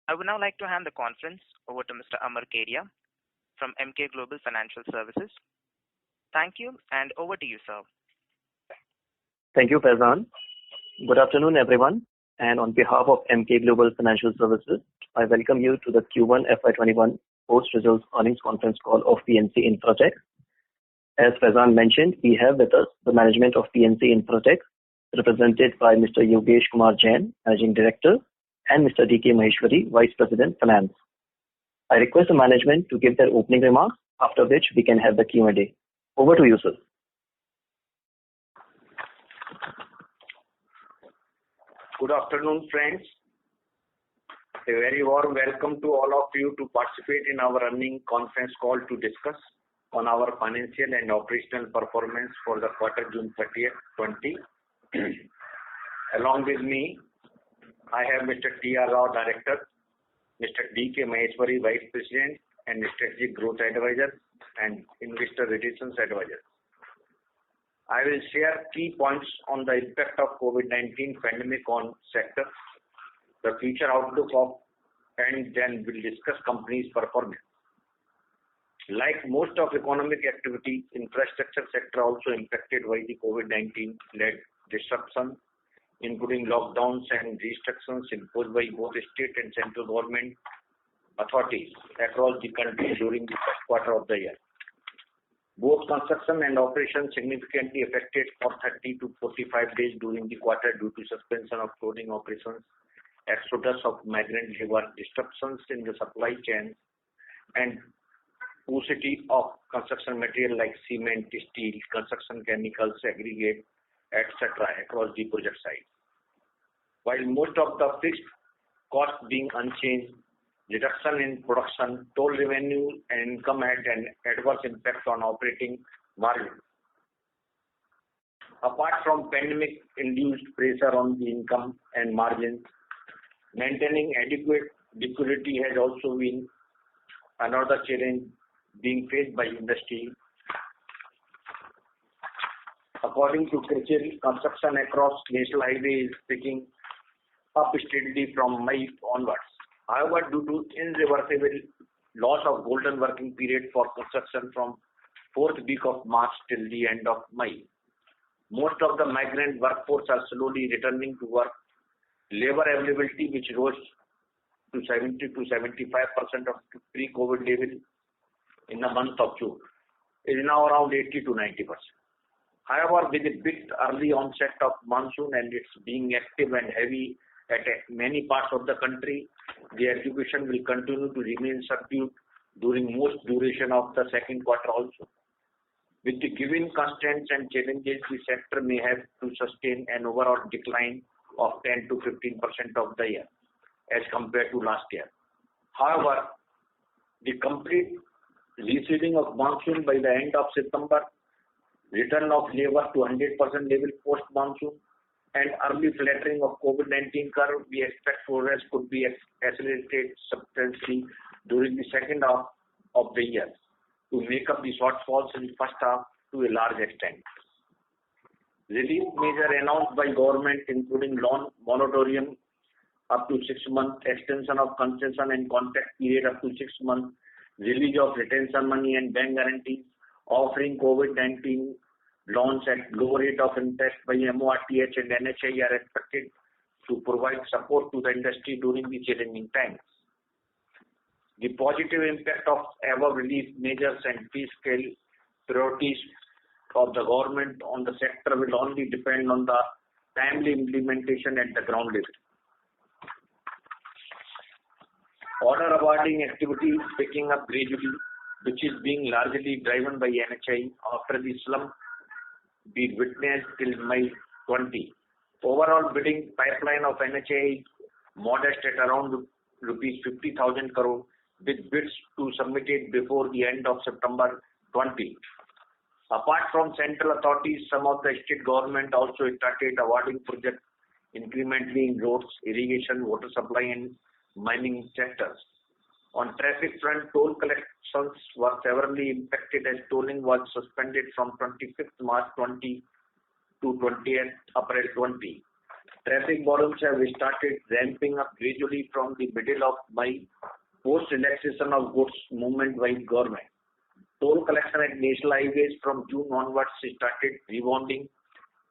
I would now like to hand the conference over to Mr. Amar Kedia from Emkay Global Financial Services. Thank you, and over to you, sir. Thank you, Faizan. Good afternoon, everyone. And on behalf of Emkay Global Financial Services, I welcome you to the Q1 FY21 post-results earnings conference call of PNC Infratech. As Faizan mentioned, we have with us the management of PNC Infratech, represented by Mr. Yogesh Kumar Jain, Managing Director, and Mr. D.K. Maheshwari, Vice President, Finance. I request the management to give their opening remarks, after which we can have the Q&A. Over to you, sir. Good afternoon, friends. A very warm welcome to all of you to participate in our earnings conference call to discuss on our financial and operational performance for the quarter June 30th, 20. Along with me, I have Mr. T.R. Rao, Director, Mr. D.K. Maheshwari, Vice President and Strategic Growth Advisor and Investor Relations Advisor. I will share key points on the impact of COVID-19 pandemic on sector, the future outlook of, and then we'll discuss company's performance. Like most of economic activity, infrastructure sector also impacted by the COVID-19 led disruption, including lockdowns and restrictions imposed by both state and central government authorities across the country during the first quarter of the year. Both construction and operations significantly affected for 30 to 45 days during the quarter due to suspension of clothing operations, exodus of migrant labor, disruptions in the supply chain, and paucity of construction material like cement, steel, construction chemicals, aggregate, etc. across the project site. While most of the fixed costs being unchanged, reduction in production, toll revenue and income had an adverse impact on operating margin. Apart from pandemic-induced pressure on the income and margins, maintaining adequate liquidity has also been another challenge being faced by industry. According to CRISIL, construction across national highway is picking up steadily from May onwards. However, due to irreversible loss of golden working period for construction from 4th week of March till the end of May, most of the migrant workforce are slowly returning to work. Labor availability, which rose to 70 to 75% of pre-COVID level in the month of June, is now around 80 to 90%. However, with a bit early onset of monsoon and it's being active and heavy at many parts of the country, the execution will continue to remain subdued during most duration of the second quarter also. With the given constraints and challenges, the sector may have to sustain an overall decline of 10 to 15% of the year as compared to last year. However, the complete receding of monsoon by the end of September, return of labor to 100% level post-monsoon, and early flattering of COVID-19 curve, we expect progress could be accelerated substantially during the second half of the year to make up the shortfalls in the first half to a large extent. Relief measure announced by government, including loan moratorium up to 6 months, extension of concession and contract period up to 6 months, release of retention money and bank guarantees, offering COVID-19 loans at low rate of interest by MoRTH and NHAI are expected to provide support to the industry during the challenging times. The positive impact of above relief measures and fiscal priorities of the government on the sector will only depend on the timely implementation at the ground level. Order awarding activity is picking up gradually, which is being largely driven by NHAI after the slump we witnessed till May 20. Overall bidding pipeline of NHAI modest at around rupees 50,000 crore with bids to submitted before the end of September 20. Apart from central authorities, some of the state government also started awarding projects incrementally in roads, irrigation, water supply and mining sectors. On traffic front, toll collections were severely impacted as tolling was suspended from 25th March 20 to 20th April 20. Traffic volumes have started ramping up gradually from the middle of May, post relaxation of goods movement by government. Toll collection at national highways from June onwards started rebounding.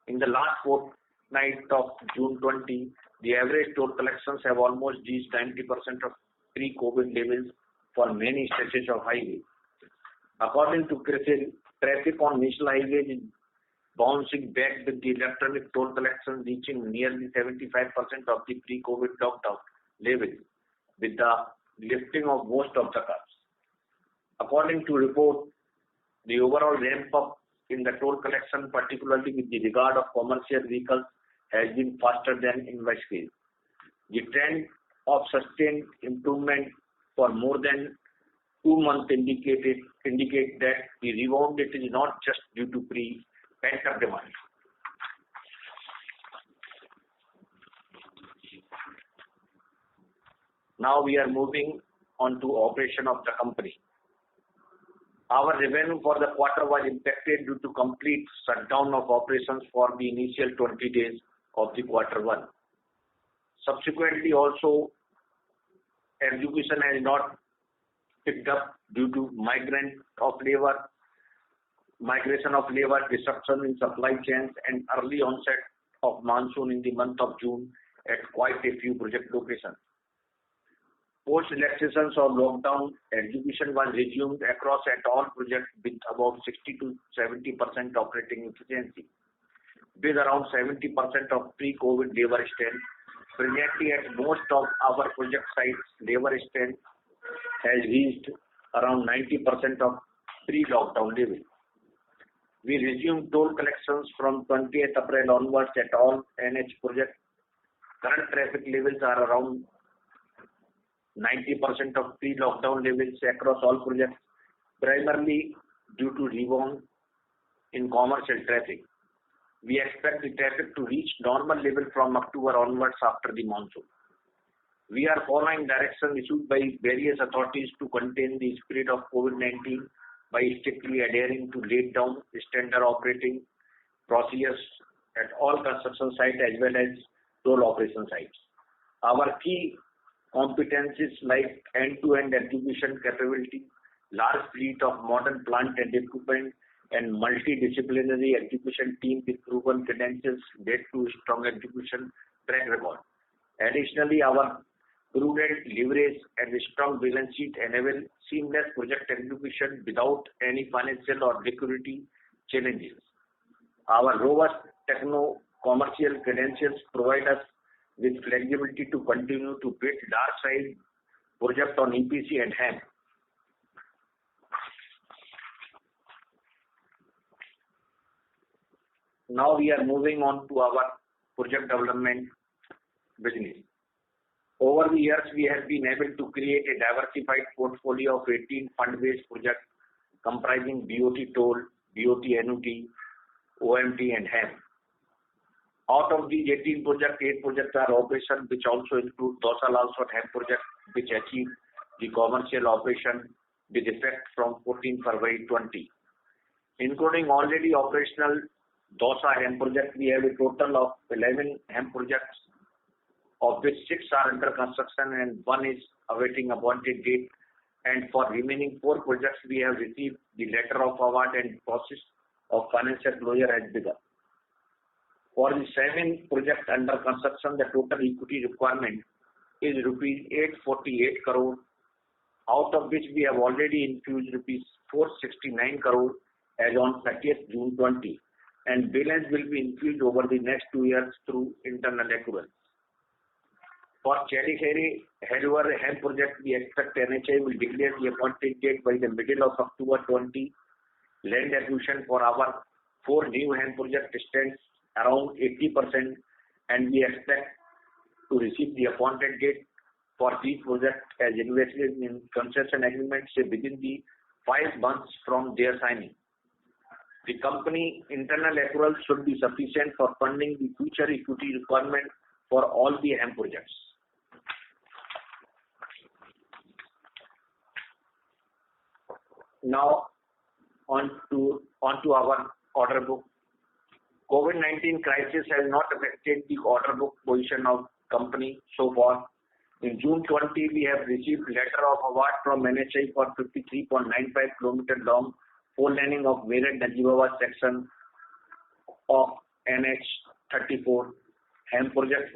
In the last fortnight of June 20, the average toll collections have almost reached 90% of pre-COVID levels for many stretches of highway. According to CRISIL, traffic on national highways is bouncing back with the electronic toll collection reaching nearly 75% of the pre-COVID lockdown levels with the lifting of most of the curbs. According to report, the overall ramp up in the toll collection, particularly with the regard of commercial vehicles, has been faster than in scale. The trend of sustained improvement for more than 2 months indicate that the rebound it is not just due to pent-up demand. Now we are moving on to operation of the company. Our revenue for the quarter was impacted due to complete shutdown of operations for the initial 20 days of the quarter one. Subsequently, also, execution has not picked up due to migration of labor, disruption in supply chains, and early onset of monsoon in the month of June at quite a few project locations. Post relaxations of lockdown, execution was resumed across at all projects with about 60 to 70% operating efficiency, with around 70% of pre-COVID labor strength. Presently, at most of our project sites, labor strength has reached around 90% of pre-lockdown level. We resumed toll collections from 20th April onwards at all NH projects. Current traffic levels are around 90% of pre-lockdown levels across all projects, primarily due to rebound in commercial traffic. We expect the traffic to reach normal level from October onwards after the monsoon. We are following directions issued by various authorities to contain the spread of COVID-19 by strictly adhering to laid down standard operating procedures at all construction sites as well as toll operation sites. Our key competencies like end-to-end execution capability, large fleet of modern plant and equipment, and multidisciplinary execution team with proven credentials led to strong execution track record. Additionally, our prudent leverage and strong balance sheet enable seamless project execution without any financial or liquidity challenges. Our robust techno-commercial credentials provide us with flexibility to continue to bid large-size projects on EPC and HAM. Now we are moving on to our project development business. Over the years, we have been able to create a diversified portfolio of 18 fund-based projects comprising BOT toll, BOT annuity, OMT and HAM. Out of these 18 projects, 8 projects are operation, which also include Dausa Lalsot HAM project, which achieved the commercial operation with effect from 14 February 20. Including already operational Dausa HAM project, we have a total of 11 HAM projects, of which 6 are under construction and 1 is awaiting appointed date. And for remaining 4 projects, we have received the letter of award and process of financial closure has begun. For the 7 projects under construction, the total equity requirement is rupees 848 crore, out of which we have already infused rupees 469 crore as on 30th June 20, and balance will be infused over the next 2 years through internal accruals. For Cherry-Harrier HAM project, we expect NHAI will declare the appointed date by the middle of October 20. Land acquisition for our 4 new HAM projects stands around 80%, and we expect to receive the appointed date for these projects as invested in concession agreements within the 5 months from their signing. The company internal accruals should be sufficient for funding the future equity requirement for all the HAM projects. Now on to our order book. COVID-19 crisis has not affected the order book position of company so far. In June 20, we have received letter of award from NHAI for 53.95 km long four-laning of Meerut-Najibabad section of NH 34 HAM project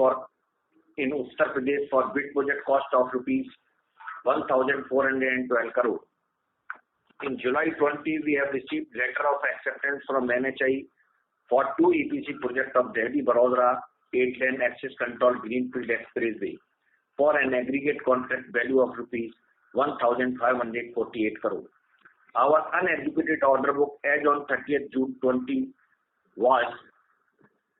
in Uttar Pradesh for bid project cost of rupees 1,412 crore. In July 20, we have received letter of acceptance from NHAI for two EPC projects of Delhi-Barodara 8-lane access controlled Greenfield Expressway for an aggregate contract value of rupees 1,548 crore. Our unexecuted order book as on 30th June 20 was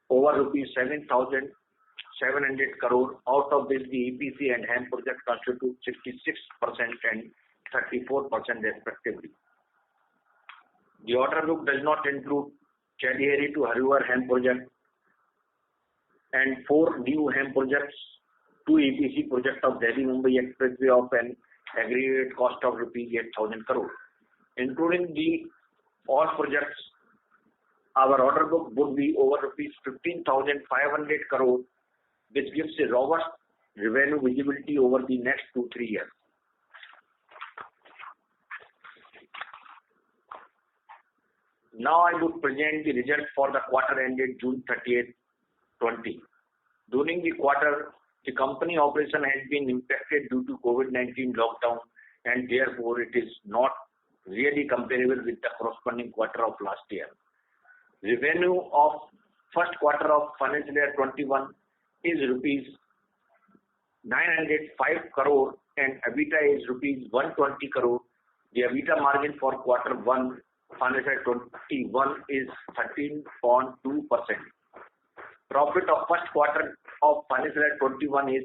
over rupees 7,700 crore. Out of this, the EPC and HAM project constitute 66% and 34% respectively. The order book does not include Chediheri to Harihar HAM project and 4 new HAM projects, 2 EPC projects of Delhi-Mumbai Expressway of an aggregate cost of rupees 8,000 crore. Including all projects, our order book would be over rupees 15,500 crore, which gives a robust revenue visibility over the next 2-3 years. Now I would present the result for the quarter ended June 30th, 20. During the quarter, the company operation has been impacted due to COVID-19 lockdown, and therefore it is not really comparable with the corresponding quarter of last year. Revenue of first quarter of financial year 21 is rupees 905 crore and EBITDA is rupees 120 crore. The EBITDA margin for quarter 1 financial year 21 is 13.2%. Profit of first quarter of financial year 21 is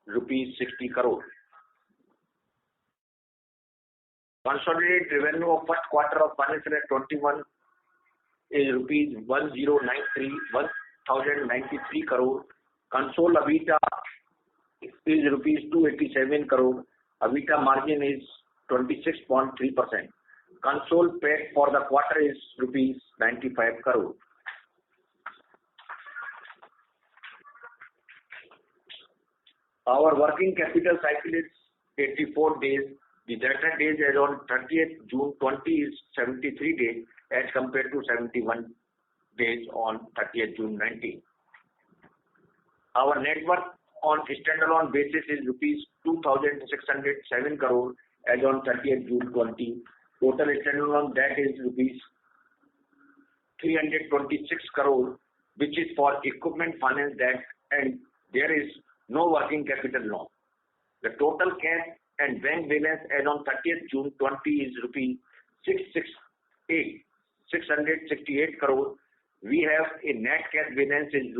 rupees 60 crore. Consolidated revenue of first quarter of financial year 21 is rupees 1,093 crore. Consolidated EBITDA is rupees 287 crore. EBITDA margin is 26.3%. Consolidated PAT for the quarter is rupees 95 crore. Our working capital cycle is 84 days. The debtor days as on 30th June 20 is 73 days as compared to 71 days on 30th June 19. Our net worth on standalone basis is rupees 2,607 crore as on 30th June 20. Total standalone debt is rupees 326 crore, which is for equipment finance debt, and there is no working capital loan. The total cash and bank balance as on 30th June 20 is rupees 668 crore. We have a net cash balance is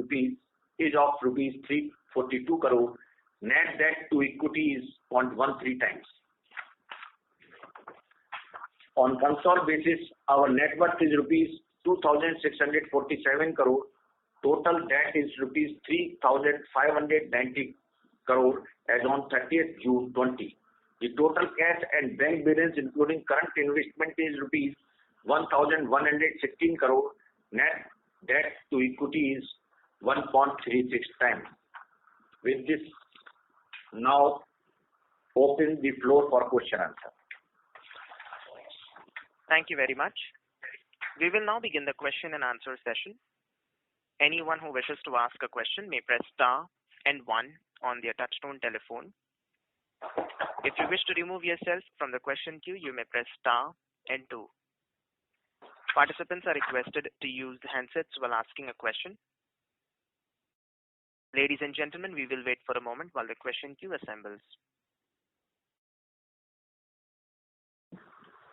of rupees 342 crore. Net debt to equity is 0.13 times. On consolidated basis, our net worth is rupees 2,647 crore. Total debt is rupees 3,590 crore as on 30th June 20. The total cash and bank balance including current investment is rupees 1,116 crore. Net debt to equity is 1.36 times. With this, now open the floor for question answer. Thank you very much. We will now begin the question and answer session. Anyone who wishes to ask a question may press star and 1 on their touchtone telephone. If you wish to remove yourself from the question queue, you may press star and 2. Participants are requested to use the handsets while asking a question. Ladies and gentlemen, we will wait for a moment while the question queue assembles.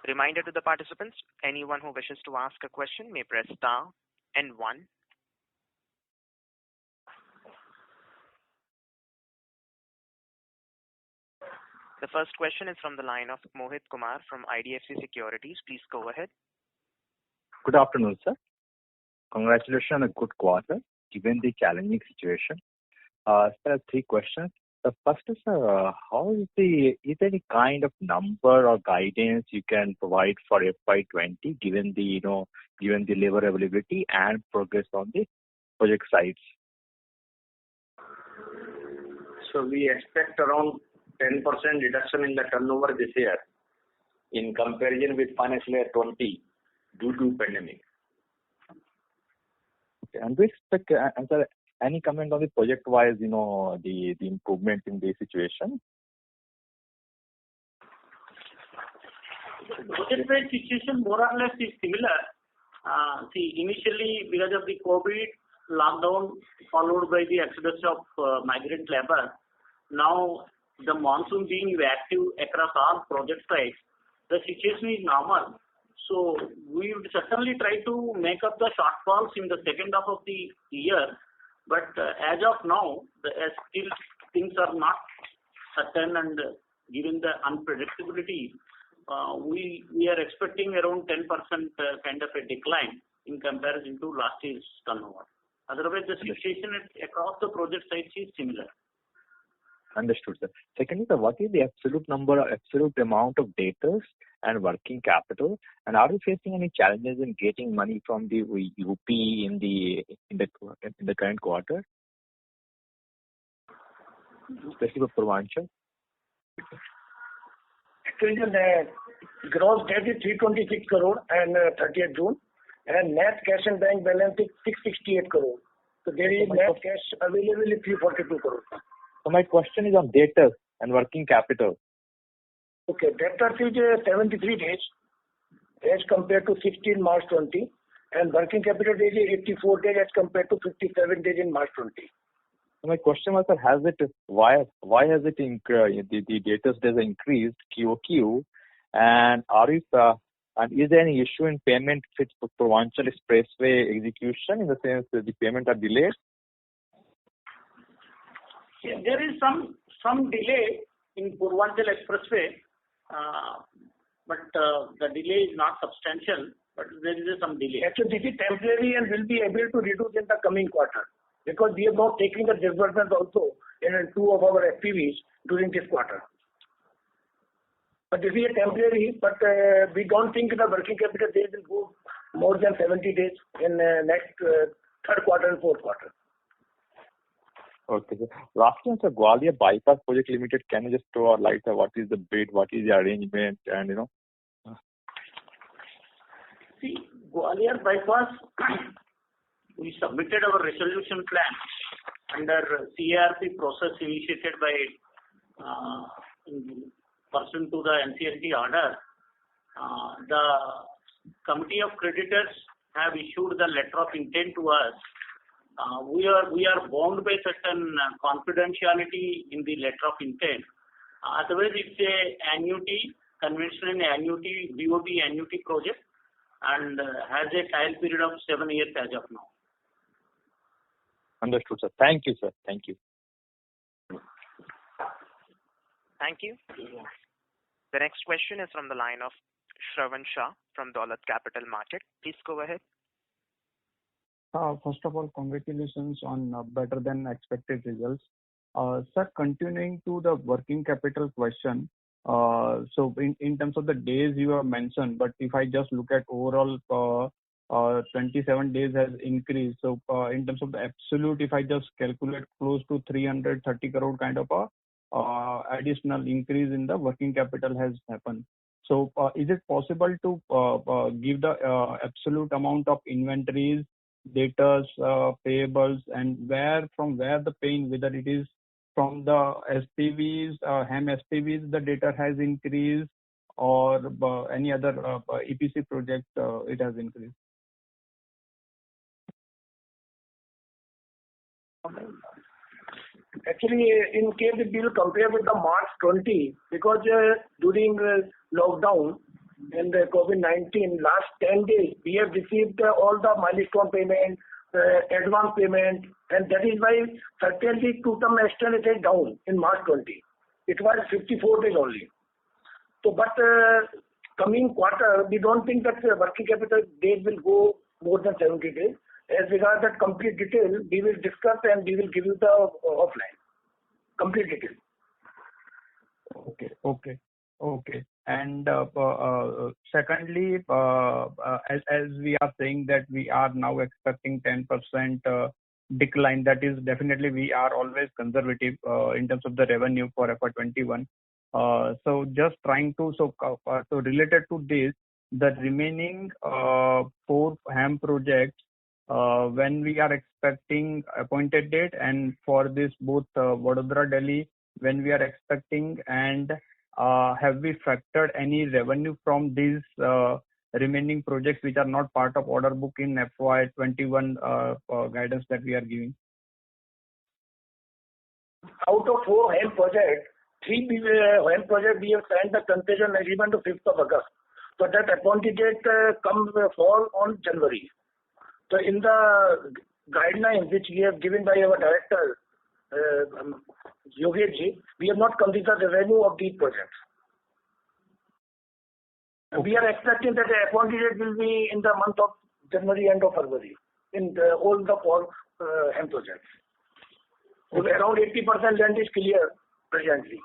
Reminder to the participants, anyone who wishes to ask a question may press star and 1. The first question is from the line of Mohit Kumar from IDFC Securities. Please go ahead. Good afternoon, sir. Congratulations on a good quarter given the challenging situation. Sir, 3 questions. The first is, is there any kind of number or guidance you can provide for FY20 given the labor availability and progress on the project sites? So we expect around 10% reduction in the turnover this year in comparison with financial year 20 due to pandemic. Okay. And we expect, sir, any comment on the project-wise, the improvement in the situation? The project-wise situation more or less is similar. Initially because of the COVID lockdown followed by the exodus of migrant labor, now the monsoon being active across all project sites, the situation is normal. So we would certainly try to make up the shortfalls in the second half of the year. But as of now, still things are not certain, and given the unpredictability, we are expecting around 10% kind of a decline in comparison to last year's turnover. Otherwise, the situation across the project sites is similar. Understood, sir. Secondly, sir, what is the absolute amount of debtors and working capital, and are you facing any challenges in getting money from the UP in the current quarter, especially for Purvanchal? Actually, the gross debt is 326 crore and 30th June, and net cash and bank balance is 668 crore. So there is net cash available is 342 crore. So my question is on debtors and working capital. Okay, debtors is 73 days as compared to 16 March 20, and working capital days is 84 days as compared to 57 days in March 20. So my question was, sir, why has it the debtors days increased QOQ, and is there any issue in payment with Purvanchal Expressway execution, in the sense that the payments are delayed? Yeah, there is some delay in Purvanchal Expressway, but the delay is not substantial, but there is some delay. Actually, this is temporary and will be able to reduce in the coming quarter, because we have not taken the disbursement also in two of our SPVs during this quarter. But this is a temporary, but we don't think the working capital days will go more than 70 days in next third quarter and fourth quarter. Okay, sir. Lastly, sir, Gwalior Bypass Project Limited, can you just throw a light on what is the bid, what is the arrangement, and See, Gwalior Bypass, we submitted our resolution plan under CARP process initiated by pursuant to the NCLT order. The committee of creditors have issued the letter of intent to us. We are bound by certain confidentiality in the letter of intent. Otherwise, it's a annuity, conventional annuity, BOT annuity project, and has a trial period of 7 years as of now. Understood, sir. Thank you, sir. Thank you. Thank you. The next question is from the line of Shravan Shah from Dolat Capital Market. Please go ahead. First of all, congratulations on better than expected results. Sir, continuing to the working capital question, so in terms of the days you have mentioned, but if I just look at overall 27 days has increased. So in terms of the absolute, if I just calculate close to 330 crore kind of a additional increase in the working capital has happened. So is it possible to give the absolute amount of inventories, debtors, payables, and from where the paying, whether it is from the SPVs, HAM SPVs, the data has increased, or any other EPC project it has increased? Actually, in case if we will compare with the March 20, because during lockdown and the COVID-19, last 10 days, we have received all the milestone payment, advance payment, and that is why certainly to some extent it is down in March 20. It was 54 days only. So, but coming quarter, we don't think that working capital days will go more than 70 days. As regards that complete detail, we will discuss and we will give you the offline. complete detail. Okay. And secondly, as we are saying that we are now expecting 10% decline, that is definitely we are always conservative in terms of the revenue for FY21. So just trying to, so related to this, the remaining 4 HAM projects, when we are expecting appointed date, and for this both Vadodara, Delhi, when we are expecting, and have we factored any revenue from these remaining projects which are not part of order book in FY21 guidance that we are giving? Out of 4 HAM projects, 3 HAM projects we have signed the concession agreement on 5th of August. So that appointed date comes fall on January. So in the guidelines which we have given by our director, Yogesh ji, we have not considered the revenue of these projects. Okay. We are expecting that the appointed date will be in the month of January, end of February, in all the 4 HAM projects. So around 80% land is clear presently.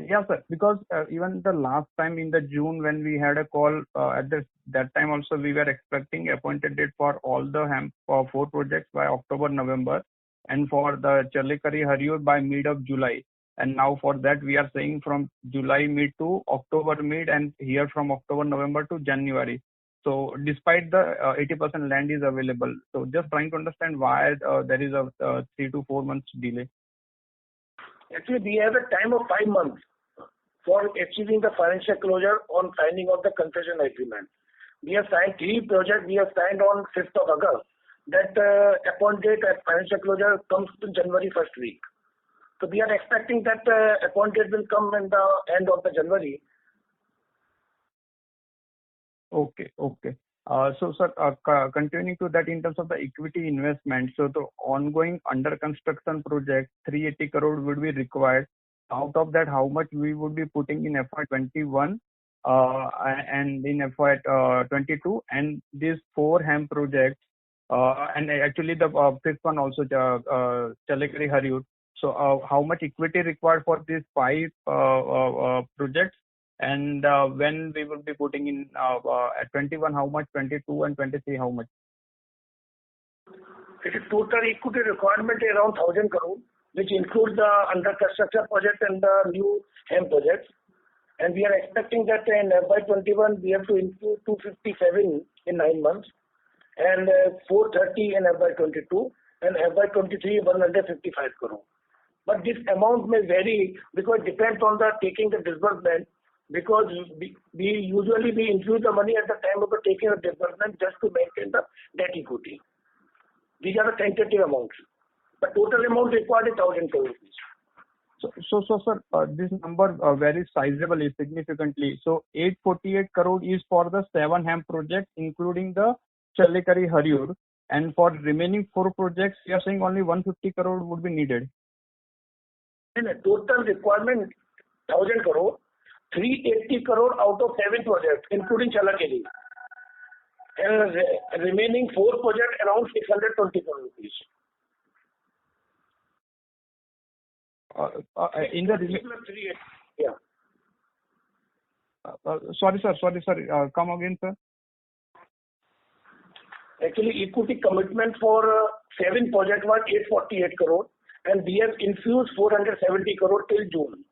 Yeah, sir. Because even the last time in the June when we had a call, at that time also we were expecting appointed date for all the HAM 4 projects by October, November, and for the Challakere Hiriyur by mid of July. And now for that we are saying from July mid to October mid, and here from October, November to January. So despite the 80% land is available, so just trying to understand why there is a 3 to 4 months delay. Actually, we have a time of 5 months for achieving the financial closure on signing of the concession agreement. We have signed 3 projects. We have signed on 5th of August. That appointed date at financial closure comes to January first week. So we are expecting that appointed date will come in the end of the January. Okay. So, sir, continuing to that in terms of the equity investment, so the ongoing under construction project, 380 crore would be required. Out of that, how much we would be putting in FY21 and in FY22, and these 4 HAM projects, and actually the 5th one also, Challakere Hiriyur. So, how much equity required for these 5 projects? And when we will be putting in at 21, how much? 22 and 23, how much? It is total equity requirement around 1,000 crore, which includes the under construction project and the new HAM projects. And we are expecting that in FY21 we have to include 257 in 9 months, and 430 in FY22, and FY23 155 crore. But this amount may vary because it depends on the taking the disbursement. Because we usually infuse the money at the time of the taking of disbursement just to maintain the debt equity. These are the tentative amounts. The total amount required is 1,000 crore rupees. So, sir, this number varies sizably, significantly. So, 848 crore is for the 7 HAM projects, including the Challakere Hiriyur, and for remaining 4 projects, we are saying only 150 crore would be needed. And the total requirement 1,000 crore. 380 crore out of 7 projects, including Challakere. And remaining 4 projects around 620 crore rupees. In the yeah. Sorry. Come again, sir. Actually, equity commitment for 7 projects was 848 crore, and we have infused 470 crore till June.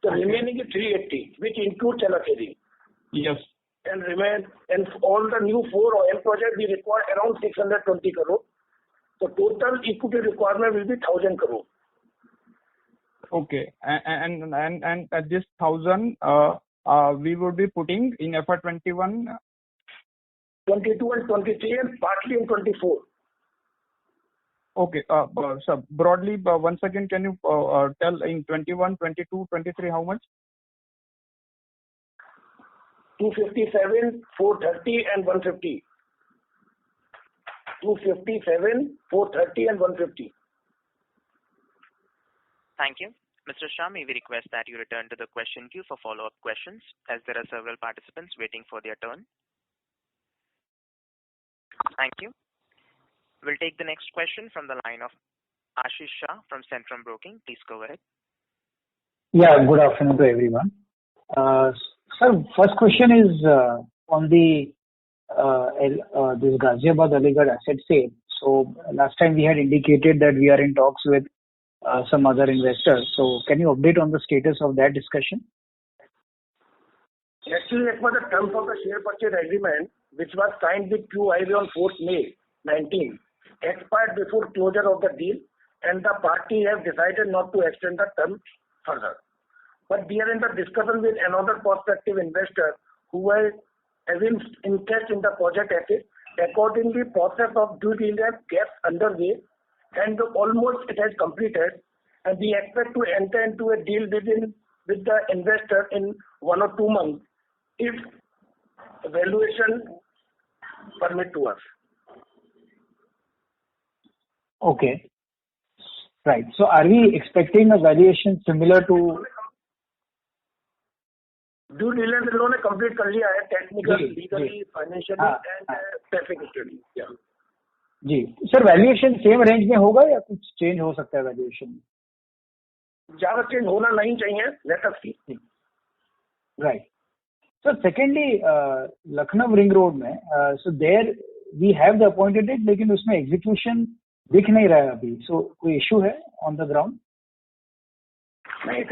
The remaining is 380, which includes Challakere. Yes. And all the new 4 HAM projects we require around 620 crore. So total equity requirement will be 1,000 crore. Okay. And at this 1,000, we would be putting in FY21, 22 and 23, and partly in 24. Okay. So broadly, once again, can you tell in 21, 22, 23 how much? 257, 430, and 150. 257, 430, and 150. Thank you. Mr. Shah, may we request that you return to the question queue for follow-up questions, as there are several participants waiting for their turn. Thank you. We'll take the next question from the line of Ashish Shah from Centrum Broking. Please go ahead. Yeah, good afternoon to everyone. Sir, first question is on the this Ghaziabad Aligarh asset sale. So last time we had indicated that we are in talks with some other investors. So can you update on the status of that discussion? Actually, as per the terms of the share purchase agreement, which was signed with QIB on 4th May 19, expired before closure of the deal, and the party have decided not to extend the term further. But we are in the discussion with another prospective investor who has interest in the project asset. Accordingly, process of due diligence gets underway, and almost it has completed, and we expect to enter into a deal with the investor in 1 or 2 months, if valuation permit to us. Okay. Right. So are we expecting a valuation similar to... due diligence इन लोगों ने complete कर लिया है, technical, legally, financially and traffic study. जी sir, valuation same range में होगा या कुछ चेंज हो सकता है वैल्यूएशन में? ज्यादा चेंज होना नहीं चाहिए. Let us see. Right. Sir secondly, Lucknow ring road में so there we have the appointed date, लेकिन उसमें एग्जीक्यूशन दिख नहीं रहा है अभी. सो कोई इशू है ऑन द ग्राउंड? नहीं,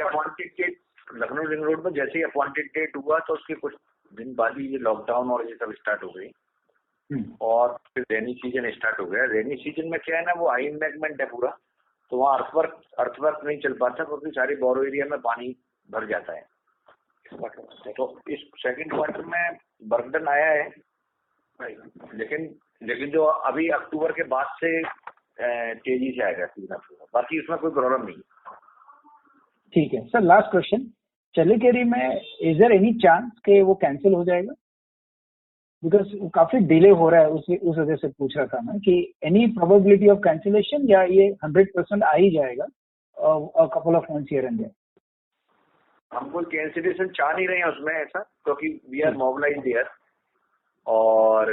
appointed date Lucknow ring road में जैसे ही अपॉइंटेड डेट हुआ तो उसके कुछ दिन बाद ही ये लॉकडाउन और ये सब स्टार्ट हो गई, और फिर रेनी सीजन स्टार्ट हो गया. रेनी सीजन में क्या है ना, वो हाई एम्बैंकमेंट है पूरा, तो वहाँ अर्थवर्क नहीं चल पाता क्योंकि सारे बोरो एरिया में पानी भर जाता है. तो इस सेकंड क्वार्टर में बर्डन आया है, लेकिन जो अभी अक्टूबर के बाद से तेजी से आएगा सीजन, बाकी उसमें कोई प्रॉब्लम नहीं. ठीक है सर. लास्ट क्वेश्चन, चलिकेरी में इज देयर एनी चांस कि वो कैंसिल हो जाएगा? बिकॉज काफी डिले हो रहा है, उस वजह से पूछ रहा था मैं कि एनी प्रोबेबिलिटी ऑफ कैंसिलेशन, या ये 100% आ ही जाएगा a couple of months here and there? हम कोई कैंसिलेशन चाह नहीं रहे हैं उसमें ऐसा, क्योंकि वी आर मोबिलाइज्ड देयर, और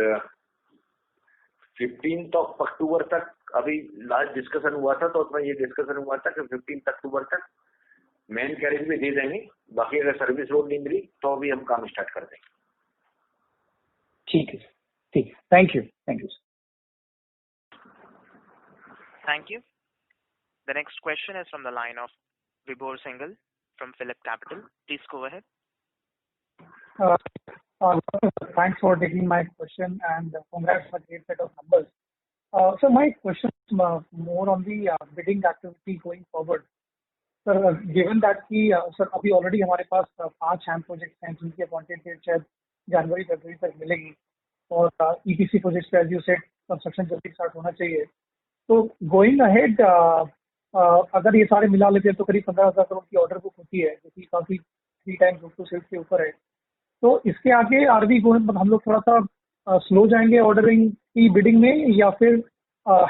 15 अक्टूबर तक अभी लास्ट डिस्कशन हुआ था, तो उसमें ये डिस्कशन हुआ था कि 15 अक्टूबर तक मेन कैरेज में दे देंगे. बाकी अगर सर्विस रोड नहीं मिली तो अभी हम काम स्टार्ट कर देंगे. ठीक है, ठीक है. Thank you. Thank you sir. Thank you. The next question is from the line of Vibhor Singhal from Phillip Capital. Please go ahead. Thanks for taking my question and congrats for a great set of numbers. So my question is more on the bidding activity going forward. Sir, given that कि sir अभी already हमारे पास 5 हैम projects हैं जिनकी appointed date शायद जनवरी फरवरी तक मिलेगी, और EPC projects as you said construction जल्दी स्टार्ट होना चाहिए. तो गोइंग अहेड अगर ये सारे मिला लेते हैं तो करीब 15,000 करोड़ की ऑर्डर बुक होती है, जो कि काफी 3 टाइम्स टू सेल्स के ऊपर है. तो इसके आगे आरवी हम लोग थोड़ा सा स्लो जाएंगे ऑर्डरिंग की बिडिंग में, या फिर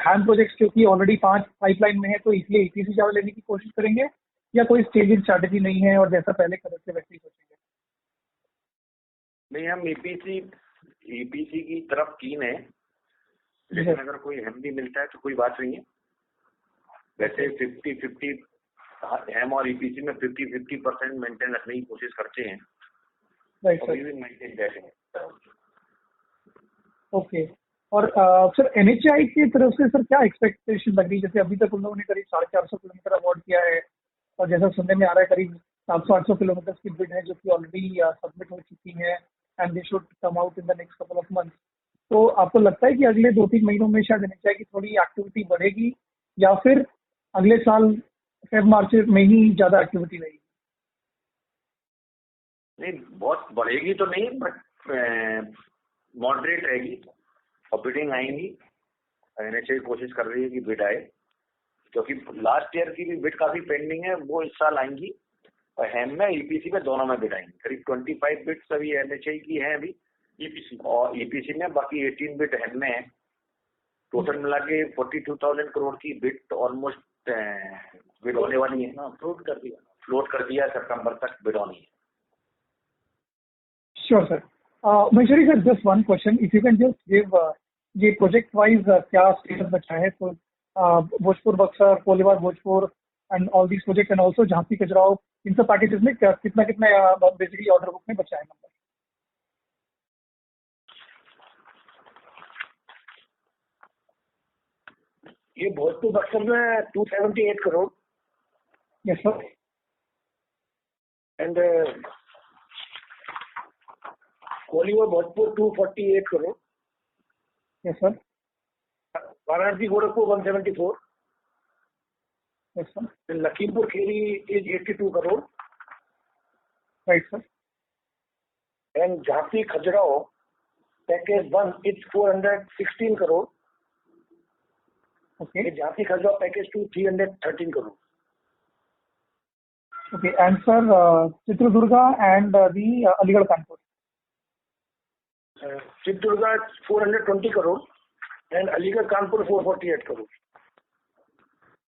हैम प्रोजेक्ट्स क्योंकि ऑलरेडी 5 पाइपलाइन में है तो इसलिए ईपीसी ज्यादा लेने की कोशिश करेंगे, या कोई स्टेजिंग स्ट्रैटेजी नहीं है और जैसा पहले कर रहे थे वैसे ही सोचेंगे? नहीं, हम ईपीसी की तरफ कीन है, लेकिन अगर कोई हैम भी मिलता है तो कोई बात नहीं है. वैसे 50-50 हैम और ईपीसी में 50-50% मेंटेन रखने की कोशिश करते हैं. Right sir. ओके. और सर एनएचआई की तरफ से सर क्या एक्सपेक्टेशन लग रही है? जैसे अभी तक उन लोगों ने करीब 450 किलोमीटर अवार्ड किया है, और जैसा सुनने में आ रहा है करीब 700-800 किलोमीटर की बिड है जो कि ऑलरेडी सबमिट हो चुकी है, and they should come out in the next couple of months. तो आपको लगता है कि अगले 2-3 महीनों में शायद एनएचआई की थोड़ी एक्टिविटी बढ़ेगी, या फिर अगले साल मार्च में ही ज्यादा एक्टिविटी रहेगी? नहीं, बहुत बढ़ेगी तो नहीं, बट मॉडरेट रहेगी और बिडिंग आएंगी. एनएचआई कोशिश कर रही है कि बिड आए, क्योंकि लास्ट ईयर की भी बिड काफी पेंडिंग है, वो इस साल आएंगी. और हैम में ईपीसी में दोनों में बिड आएंगी. करीब 25 बिड्स अभी एनएचआई की है अभी ईपीसी, और ईपीसी में बाकी 18 बिड हैम में है. टोटल मिला के 42,000 करोड़ की बिड ऑलमोस्ट बिड होने वाली है ना. फ्लोट कर दिया सितंबर तक बिड होनी है. Sure sir. Maheshwari sir, just one question. If you can just give ये प्रोजेक्ट वाइज क्या स्टेटस बचा है, तो Bhojpur Buxar, Koilwar Bhojpur and all these project and also Jhansi Khajuraho, इन सब पैकेजेस में कितना बेसिकली ऑर्डर बुक में बचा है नंबर? ये भोजपुर बक्सर में 278 crore yes sir. And Koilwar Bhojpur 248 crore. Yes sir. Varanasi Gorakhpur 174. Yes sir. Lakhimpur Kheri is 82 crore. Right sir. And Jhansi Khajuraho package 1 is 416 crore. Okay. Jhansi Khajuraho package 2 313 crore. Okay, and sir, Chitradurga and the Aligarh Kanpur. Chitradurga 420 crore and Aligarh Kanpur 448 crore.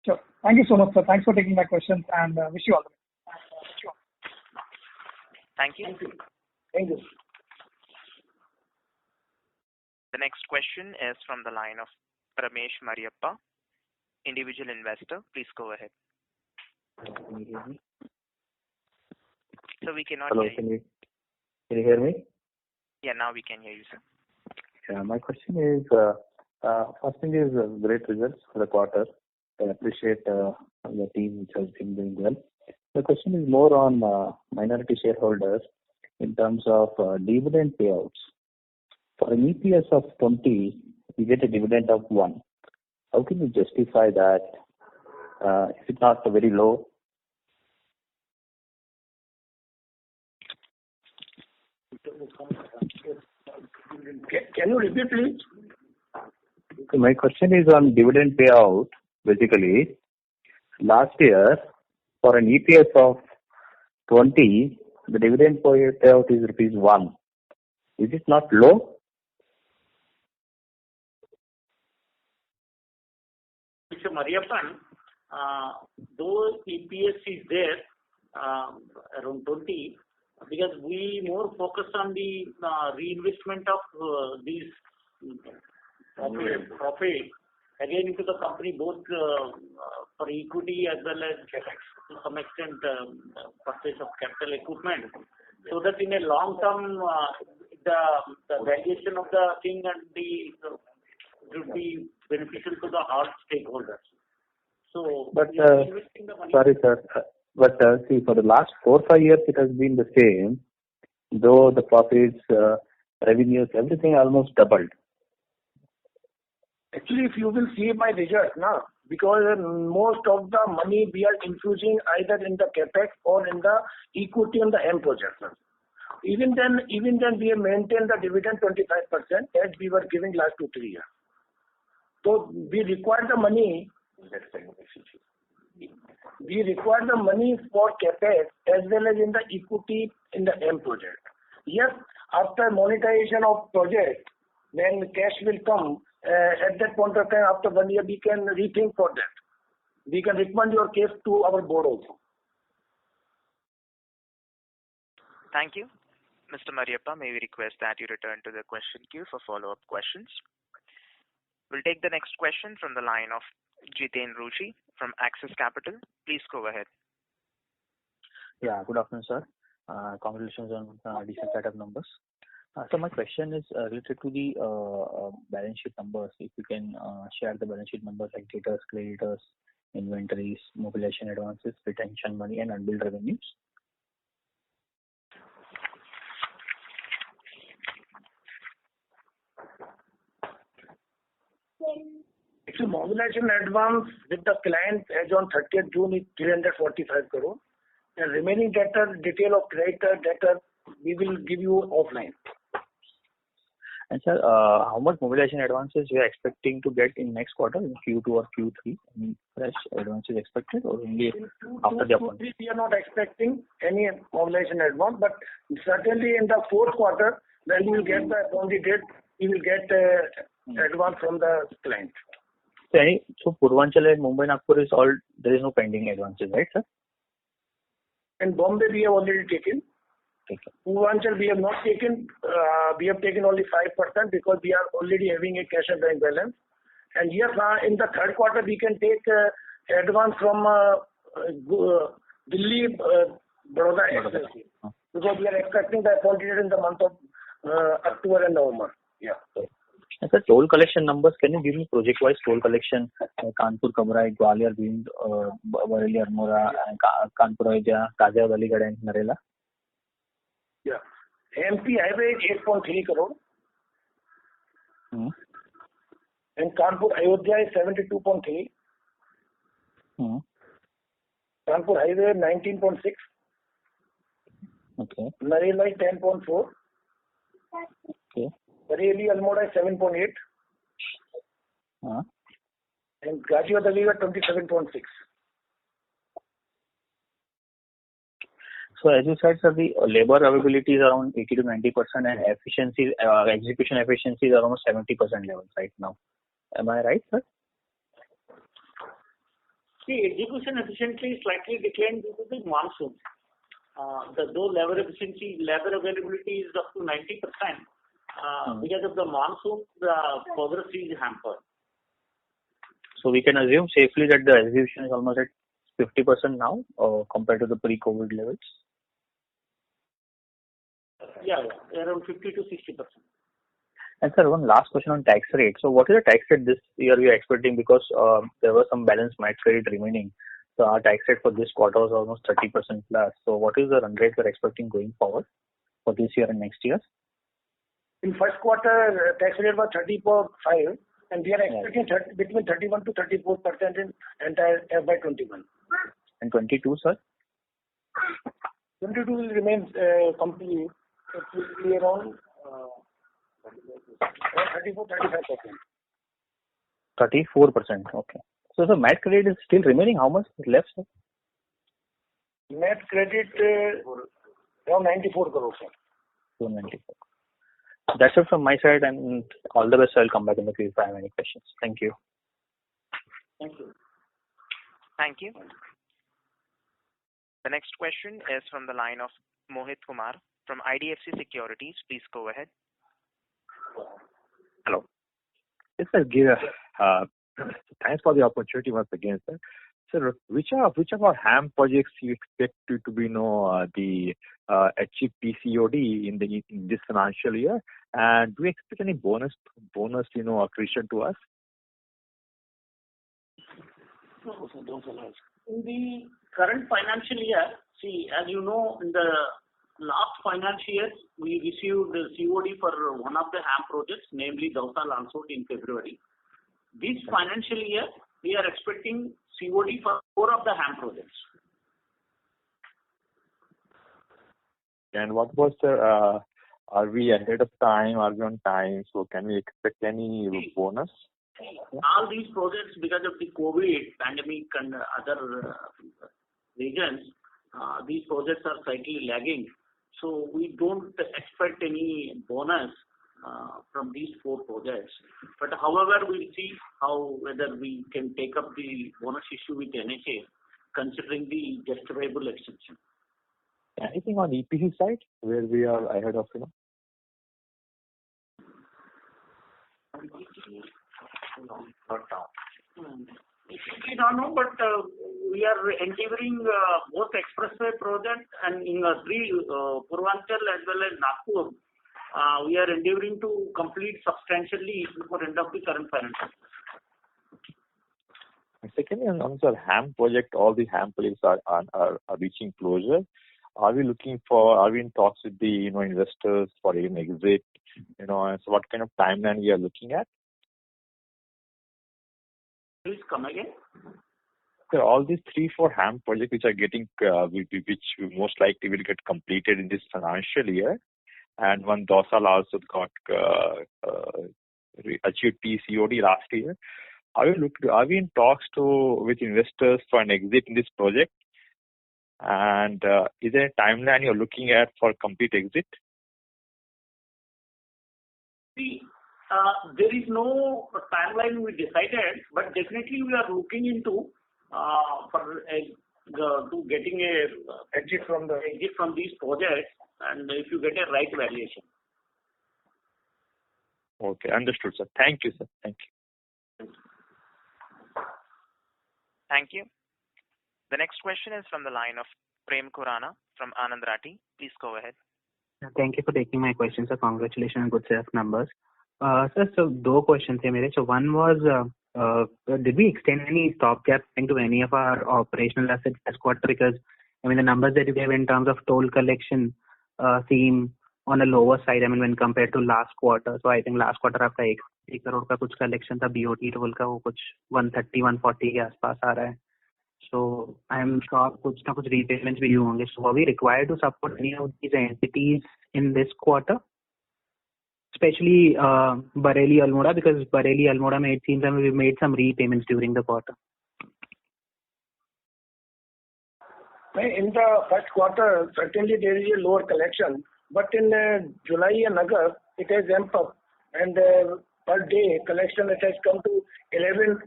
Sure. Thank you so much, sir. Thanks for taking my questions and wish you all the best. Sure. Thank you. Thank you. The next question is from the line of Ramesh Mariappa, individual investor. Please go ahead. Can you hear me? So we cannot Hello, hear you. can you hear me? Yeah, now we can hear you, sir. Yeah, my question is, first thing is great results for the quarter. I appreciate the team which has been doing well. The question is more on minority shareholders in terms of dividend payouts. For an EPS of 20, you get a dividend of 1. How can you justify that? Is it not very low? Can you repeat, please? So my question is on dividend payout. Basically, last year, for an EPS of 20, the dividend payout is rupees 1. Is it not low? Mr. Mariappan, though EPS is there around 20, because we more focus on the reinvestment of these profit again into the company, both for equity as well as to some extent purchase of capital equipment, so that in a long term the valuation of the thing and the would be beneficial to the all stakeholders. So, but sorry, sir. But see, for the last 4-5 years, it has been the same. Though the profits, revenues, everything almost doubled. Actually, if you will see my result now, because most of the money we are infusing either in the capex or in the equity on the M projects. Even then we have maintained the dividend 25% as we were giving last 2-3 years. So we require the money. We require the money for capex as well as in the equity in the M project. Yes, after monetization of project, when cash will come, at that point of time, after 1 year, we can rethink for that. We can recommend your case to our board also. Thank you. Mr. Mariappa, may we request that you return to the question queue for follow-up questions. We'll take the next question from the line of Jiten Rushi from Axis Capital. Please go ahead. Yeah, good afternoon, sir. Congratulations on decent set of numbers. So my question is related to the balance sheet numbers. If you can share the balance sheet numbers like debtors, creditors, inventories, mobilization advances, retention money, and unbilled revenues. Actually, mobilization advance with the client as on 30th June is 345 crore. The remaining debtor, detail of creditor, debtor, we will give you offline. And sir, how much mobilization advances you are expecting to get in next quarter, in Q2 or Q3? Any fresh advances expected or only after the appointment? We are not expecting any mobilization advance, but certainly in the fourth quarter, when we will get the appointed date, we will get advance from the client. So Purvanchal and Mumbai Nagpur is all, there is no pending advances, right, sir? In Bombay, we have already taken. Purvanchal, we have not taken. We have taken only 5% because we are already having a cash and bank balance. And yes, in the third quarter, we can take advance from Delhi Baroda Expressway, because we are expecting the appointed in the month of October and November. Yeah. And sir, toll collection numbers, can you give me project-wise toll collection, Kanpur, Kamrai, Gwalior, Bhind, Bareilly, Almora, and Kanpur, Ayodhya, Ghaziabad, Aligarh, and Narela? Yeah. MP highway is 8.3 crore. And Kanpur, Ayodhya is 72.3. Kanpur highway 19.6. Okay. Narela is 10.4. Okay. Bareilly, Almora is 7.8. And Ghaziabad, Aligarh 27.6. So as you said, sir, the labor availability is around 80 to 90%, and efficiency, execution efficiency is around 70% levels right now. Am I right, sir? See, execution efficiency slightly declined due to the monsoon. Though labor availability is up to 90%, because of the monsoon, the progress is hampered. So we can assume safely that the execution is almost at 50% now, compared to the pre-COVID levels. Yeah, around 50 to 60%. And sir, one last question on tax rate. So what is the tax rate this year we are expecting, because there was some balance MAT credit remaining. So our tax rate for this quarter was almost 30% plus. So what is the run rate we are expecting going forward for this year and next year? In first quarter, tax rate was 30.5, and we are expecting between 31 to 34% in entire FY21. And 22, sir? 22 will remain completely. It will be around 34-35%. 34%. Okay. So the MAT credit is still remaining. How much is left, sir? MAT credit around 94 crores, sir. 294. That's it from my side, and all the best. I'll come back in the queue if I have any questions. Thank you. Thank you. Thank you. The next question is from the line of Mohit Kumar from IDFC Securities. Please go ahead. Hello. Yes, sir. Thanks for the opportunity once again, sir. Sir, which of our HAM projects you expect to be achieve PCOD in this financial year, and do you expect any bonus accretion to us? In the current financial year, see, as you know, in the last financial year, we received the COD for one of the HAM projects, namely Dausa-Lansot in February. This financial year, we are expecting COD for 4 of the HAM projects. And what was the, are we ahead of time? Are we on time? So can we expect any bonus? All these projects, because of the COVID pandemic and other reasons, these projects are slightly lagging. So we don't expect any bonus from these 4 projects. But however, we'll see whether we can take up the bonus issue with NHA, considering the justifiable exception. Anything on EPC side where we are ahead of, We don't know, but we are endeavoring both expressway project and in 3 Purvanchal as well as Nagpur. We are endeavoring to complete substantially before end of the current financial year. Secondly, on the HAM project, all the HAM projects are reaching closure. Are we in talks with the investors for an exit? So what kind of timeline we are looking at? Please come again. So all these 3-4 HAM projects which are getting, which most likely will get completed in this financial year, and one Dausa also got achieved PCOD last year. Are we in talks with investors for an exit in this project? And is there a timeline you're looking at for complete exit? See, there is no timeline we decided, but definitely we are looking into to getting a exit from these projects, and if you get a right valuation. Okay, understood, sir. Thank you, sir. Thank you. Thank you. Thank you. The next question is from the line of Prem Khurana from Anand Rathi. Please go ahead. Thank you for taking my question, sir. Congratulations on good set of numbers. Sir, so two questions here. So one was, did we extend any stopgap into any of our operational assets this quarter? Because, I mean, the numbers that you gave in terms of toll collection seem on a lower side, I mean, when compared to last quarter. So I think last quarter आपका 1 करोड़ का कुछ collection था BOT toll का, वो कुछ 130-140 के आसपास आ रहा है. So I'm sure कुछ ना कुछ repayments भी हुए होंगे. So are we required to support any of these entities in this quarter? Especially Bareilly Almora, because Bareilly Almora it seems that we made some repayments during the quarter. In the first quarter, certainly there is a lower collection, but in July and August, it has ramped up, and per day collection it has come to 11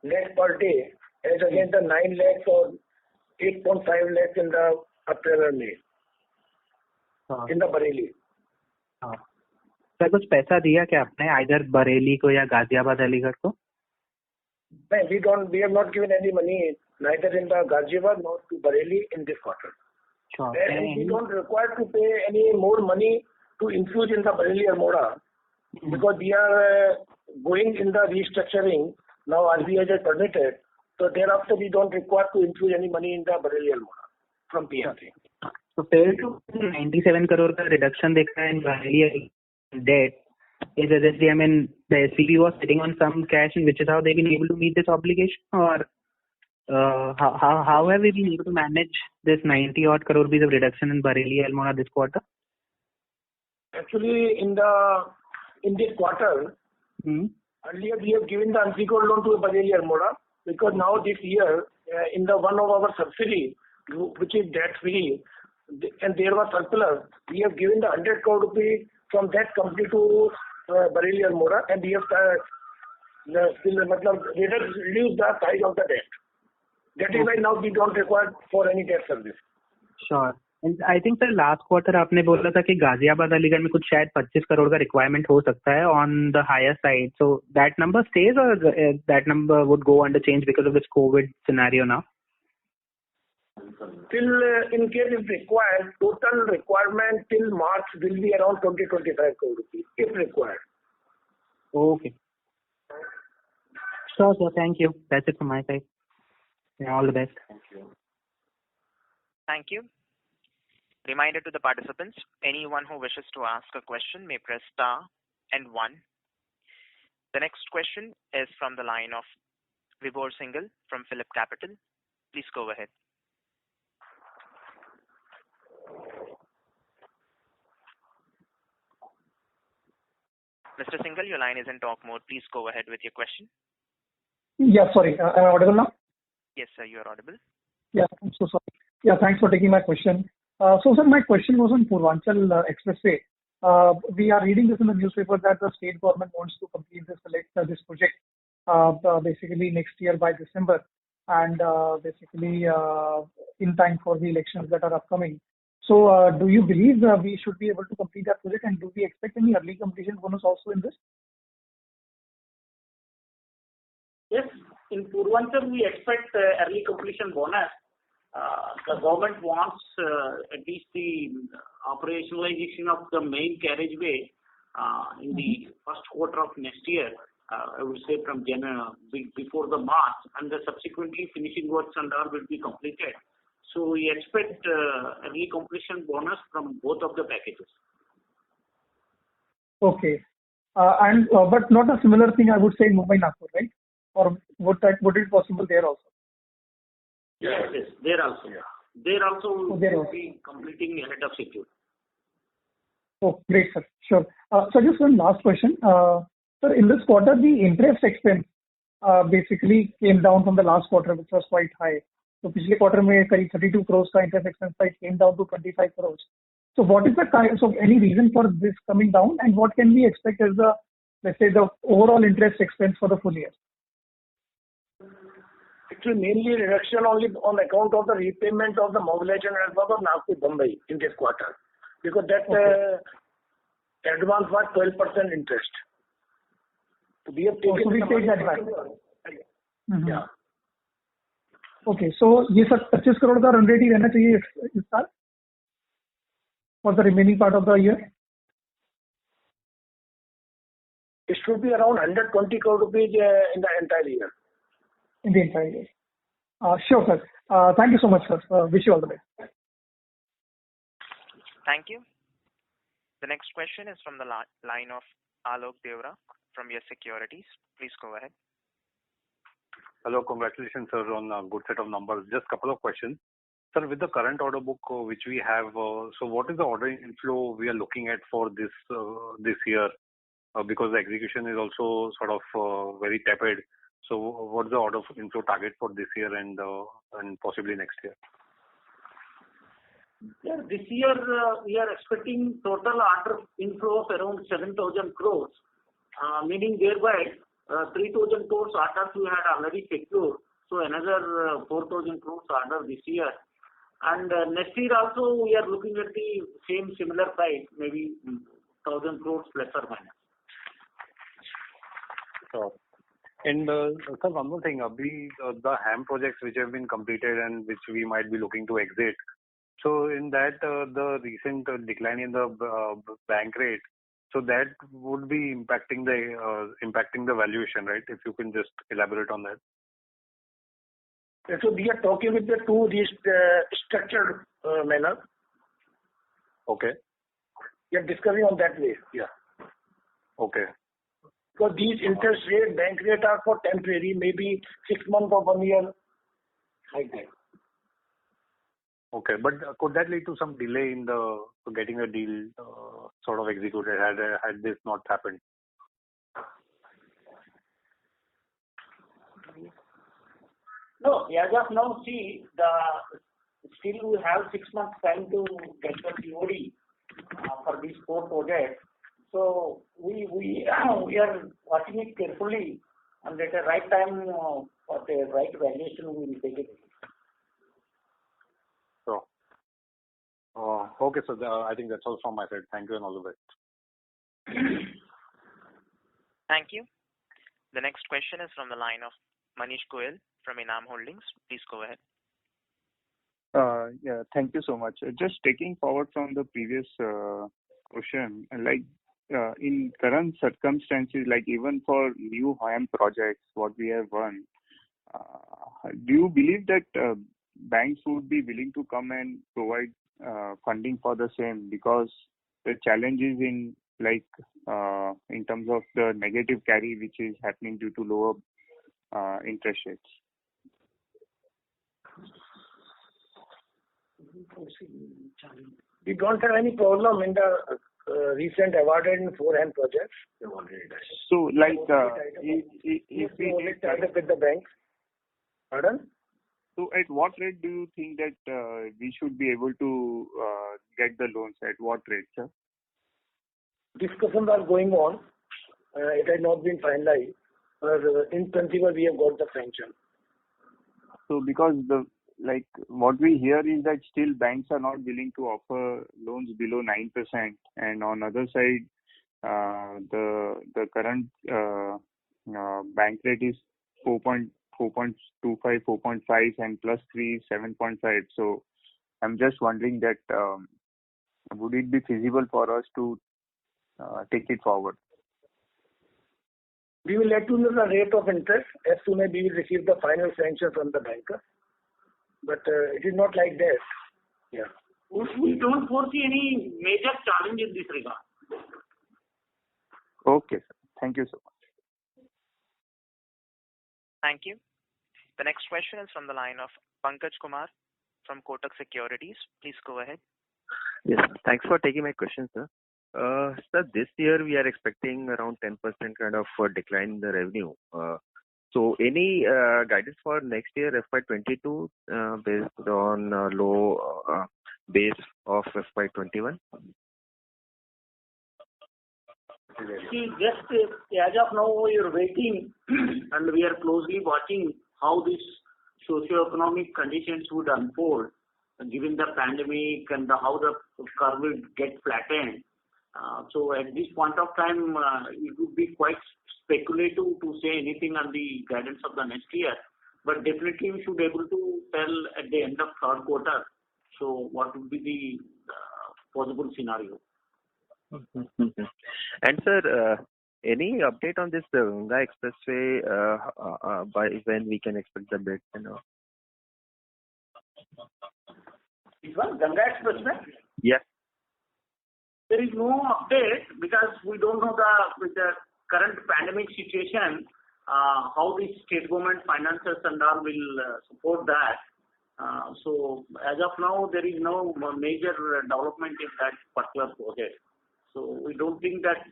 lakh per day, as against the 9 lakhs or 8.5 lakhs in the April and May in the Bareilly. Sir कुछ पैसा दिया क्या आपने इधर बरेली को या गाजियाबाद अलीगढ़ को? We have not given any money neither in the Ghaziabad nor to Bareilly in this quarter. Sure. And we don't require to pay any more money to infuse in the Bareilly Almora because we are going in the restructuring now. RBI has permitted, so thereafter we don't require to infuse any money in the Bareilly Almora from PMC. So fair to 97 crore का reduction देखा है in Bareilly debt. Is it, I mean, the SPV was sitting on some cash, and which is how they've been able to meet this obligation, or how have we been able to manage this 90 odd crore rupees of reduction in Bareilly Almora this quarter? Actually, in this quarter, earlier we have given the unsecured loan to Bareilly Almora because now this year in the one of our subsidiary which is debt free and there was surplus, we have given the 100 crore rupees from that company to Bareilly Almora, and we have reduced the size of the debt. That is why now we don't require for any debt service. Sure. And I think sir last quarter आपने बोला था कि गाजियाबाद अलीगढ़ में कुछ शायद 25 करोड़ का requirement हो सकता है on the higher side. So that number stays or that number would go under change because of this COVID scenario now? Till in case if required, total requirement till March will be around 20-25 crore rupees if required. Okay. Sure, sir. Thank you. That's it from my side. Yeah, all the best. Thank you. Thank you. Reminder to the participants, anyone who wishes to ask a question may press star and 1. The next question is from the line of Vibhor Singhal from Phillip Capital. Please go ahead. Mr. Singhal, your line is in talk mode. Please go ahead with your question. Yeah, sorry. Am I audible now? Yes, sir, you are audible. Yeah, I'm so sorry. Yeah, thanks for taking my question. So, sir, my question was on Purvanchal Expressway. We are reading this in the newspaper that the state government wants to complete this project basically next year by December, and basically in time for the elections that are upcoming. So, do you believe we should be able to complete that project, and do we expect any early completion bonus also in this? Yes, in Purvanchal we expect early completion bonus. The government wants at least the operationalization of the main carriageway in the first quarter of next year. I would say from January before the March, and the subsequently finishing works and all will be completed. So we expect early completion bonus from both of the packages. Okay, and but not a similar thing I would say in Mumbai Nagpur, right? Or would it be possible there also? Yes, there also. Yeah. There also will be completing ahead of schedule. Oh, great, sir. Sure. So just one last question. Sir, in this quarter, the interest expense basically came down from the last quarter, which was quite high. So, पिछले quarter में करीब 32 crores का interest expense came down to 25 crores. So, what is the kind of any reason for this coming down, and what can we expect as the, let's say, the overall interest expense for the full year? Actually, mainly reduction only on account of the repayment of the mobilization advance of Nagpur Mumbai in this quarter, because that advance was 12% interest. So we have taken. So we take that back. Yeah. Okay, so ये sir 25 crore का run rate ही रहना चाहिए इस साल for the remaining part of the year. It should be around 120 crore rupees in the entire year. In the entire year. Sure, sir. Thank you so much, sir. Wish you all the best. Thank you. The next question is from the line of Alok Devra from Yes Securities. Please go ahead. Hello, congratulations, sir, on a good set of numbers. Just a couple of questions. Sir, with the current order book which we have, so what is the order inflow we are looking at for this year? Because the execution is also sort of very tepid. So what is the order inflow target for this year and possibly next year? Yeah, this year we are expecting total order inflow of around 7,000 crores, meaning thereby 3,000 crores orders we had already secured. So another 4,000 crores order this year. And next year also we are looking at the same similar price, maybe 1,000 crores plus or minus. Sure. And sir, one more thing, the HAM projects which have been completed and which we might be looking to exit. So in that, the recent decline in the bank rate, so that would be impacting the valuation, right? If you can just elaborate on that. So we are talking with the two structured manner. Okay. We are discussing on that way. Yeah. Okay. Because these interest rate, bank rate are for temporary, maybe 6 months or 1 year, like that. Okay, but could that lead to some delay in the getting a deal sort of executed had this not happened? No, as of now, see, still we have 6 months time to get the COD for these 4 projects. So we are watching it carefully, and at the right time for the right valuation we will take it. So, okay, so I think that's all from my side. Thank you and all the best. Thank you. The next question is from the line of Manish Goyal from Enam Holdings. Please go ahead. Yeah, thank you so much. Just taking forward from the previous question, like in current circumstances, like even for new HAM projects, what we have won, do you believe that banks would be willing to come and provide funding for the same? Because the challenge is in terms of the negative carry which is happening due to lower interest rates. We don't have any problem in the recent awarded 4 HAM projects. So, like, if we only tied up with the banks. Pardon? So, at what rate do you think that we should be able to get the loans? At what rate, sir? Discussions are going on. It has not been finalized. But in principle, we have got the sanction. So, because what we hear is that still banks are not willing to offer loans below 9%, and on other side, the current bank rate is 4.25, 4.5, and plus 3, 7.5. So I'm just wondering that would it be feasible for us to take it forward? We will let you know the rate of interest as soon as we will receive the final sanction from the banker. But it is not like that. Yeah. We don't foresee any major challenge in this regard. Okay, sir. Thank you so much. Thank you. The next question is from the line of Pankaj Kumar from Kotak Securities. Please go ahead. Yes, thanks for taking my question, sir. Sir, this year we are expecting around 10% kind of decline in the revenue. So any guidance for next year, FY22, based on low base of FY21? See, just as of now, we are waiting and we are closely watching how these socio-economic conditions would unfold, given the pandemic and how the curve will get flattened. So at this point of time, it would be quite speculative to say anything on the guidance of the next year. but definitely we should be able to tell at the end of third quarter. So what would be the possible scenario? And sir, any update on this Ganga Expressway? By when we can expect the bid? This one, Ganga Expressway? Yes. There is no update because we don't know with the current pandemic situation how the state government finances and all will support that. So as of now, there is no major development in that particular project. So we don't think that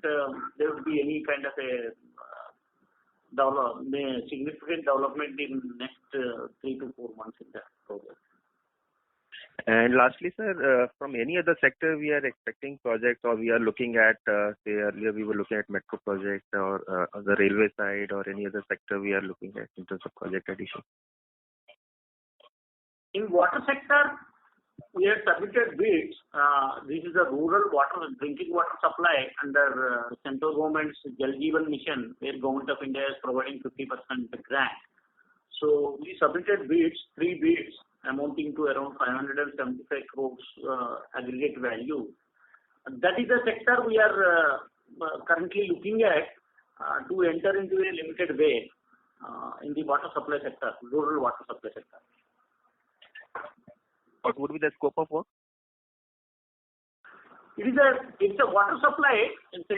there will be any kind of a significant development in next 3 to 4 months in that project. And lastly, sir, from any other sector we are expecting projects, or we are looking at, say earlier we were looking at metro project or the railway side, or any other sector we are looking at in terms of project addition? In water sector, we have submitted bids. This is a rural water, drinking water supply under central government's Jal Jeevan Mission, where Government of India is providing 50% grant. So we submitted bids, 3 bids, amounting to around 575 crores aggregate value. That is the sector we are currently looking at to enter into a limited way in the water supply sector, rural water supply sector. What would be the scope of work? It's a water supply. It's a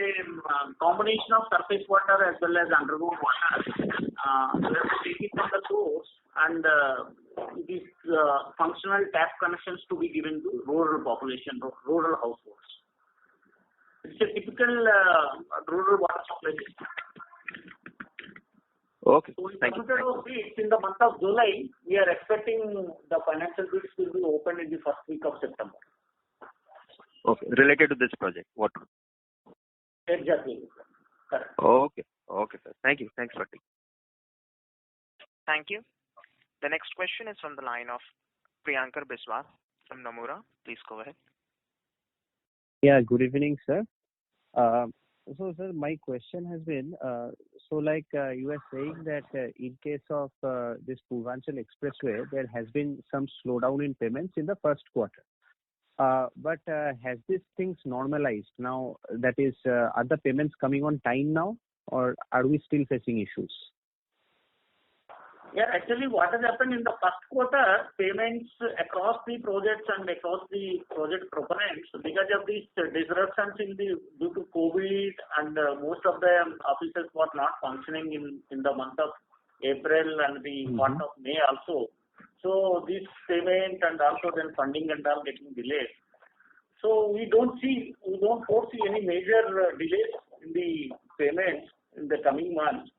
combination of surface water as well as underground water. We have to take it from the source, and it is functional tap connections to be given to rural population, rural households. It's a typical rural water supply system. Okay. So we submitted our bids in the month of July. We are expecting the financial bids will be opened in the first week of September. Okay. Related to this project, what? Exactly. Correct. Okay. Okay, sir. Thank you. Thanks for taking. Thank you. The next question is from the line of Priyankar Biswas from Nomura. Please go ahead. Yeah, good evening, sir. So, sir, my question has been, you were saying that in case of this Purvanchal Expressway, there has been some slowdown in payments in the first quarter. But has these things normalized now? That is, are the payments coming on time now, or are we still facing issues? Yeah, actually what has happened in the first quarter, payments across the projects and across the project proponents, because of these disruptions due to COVID, and most of the offices were not functioning in the month of April and the month of May also. So this payment and also then funding and all getting delayed. So we don't foresee any major delays in the payments in the coming months.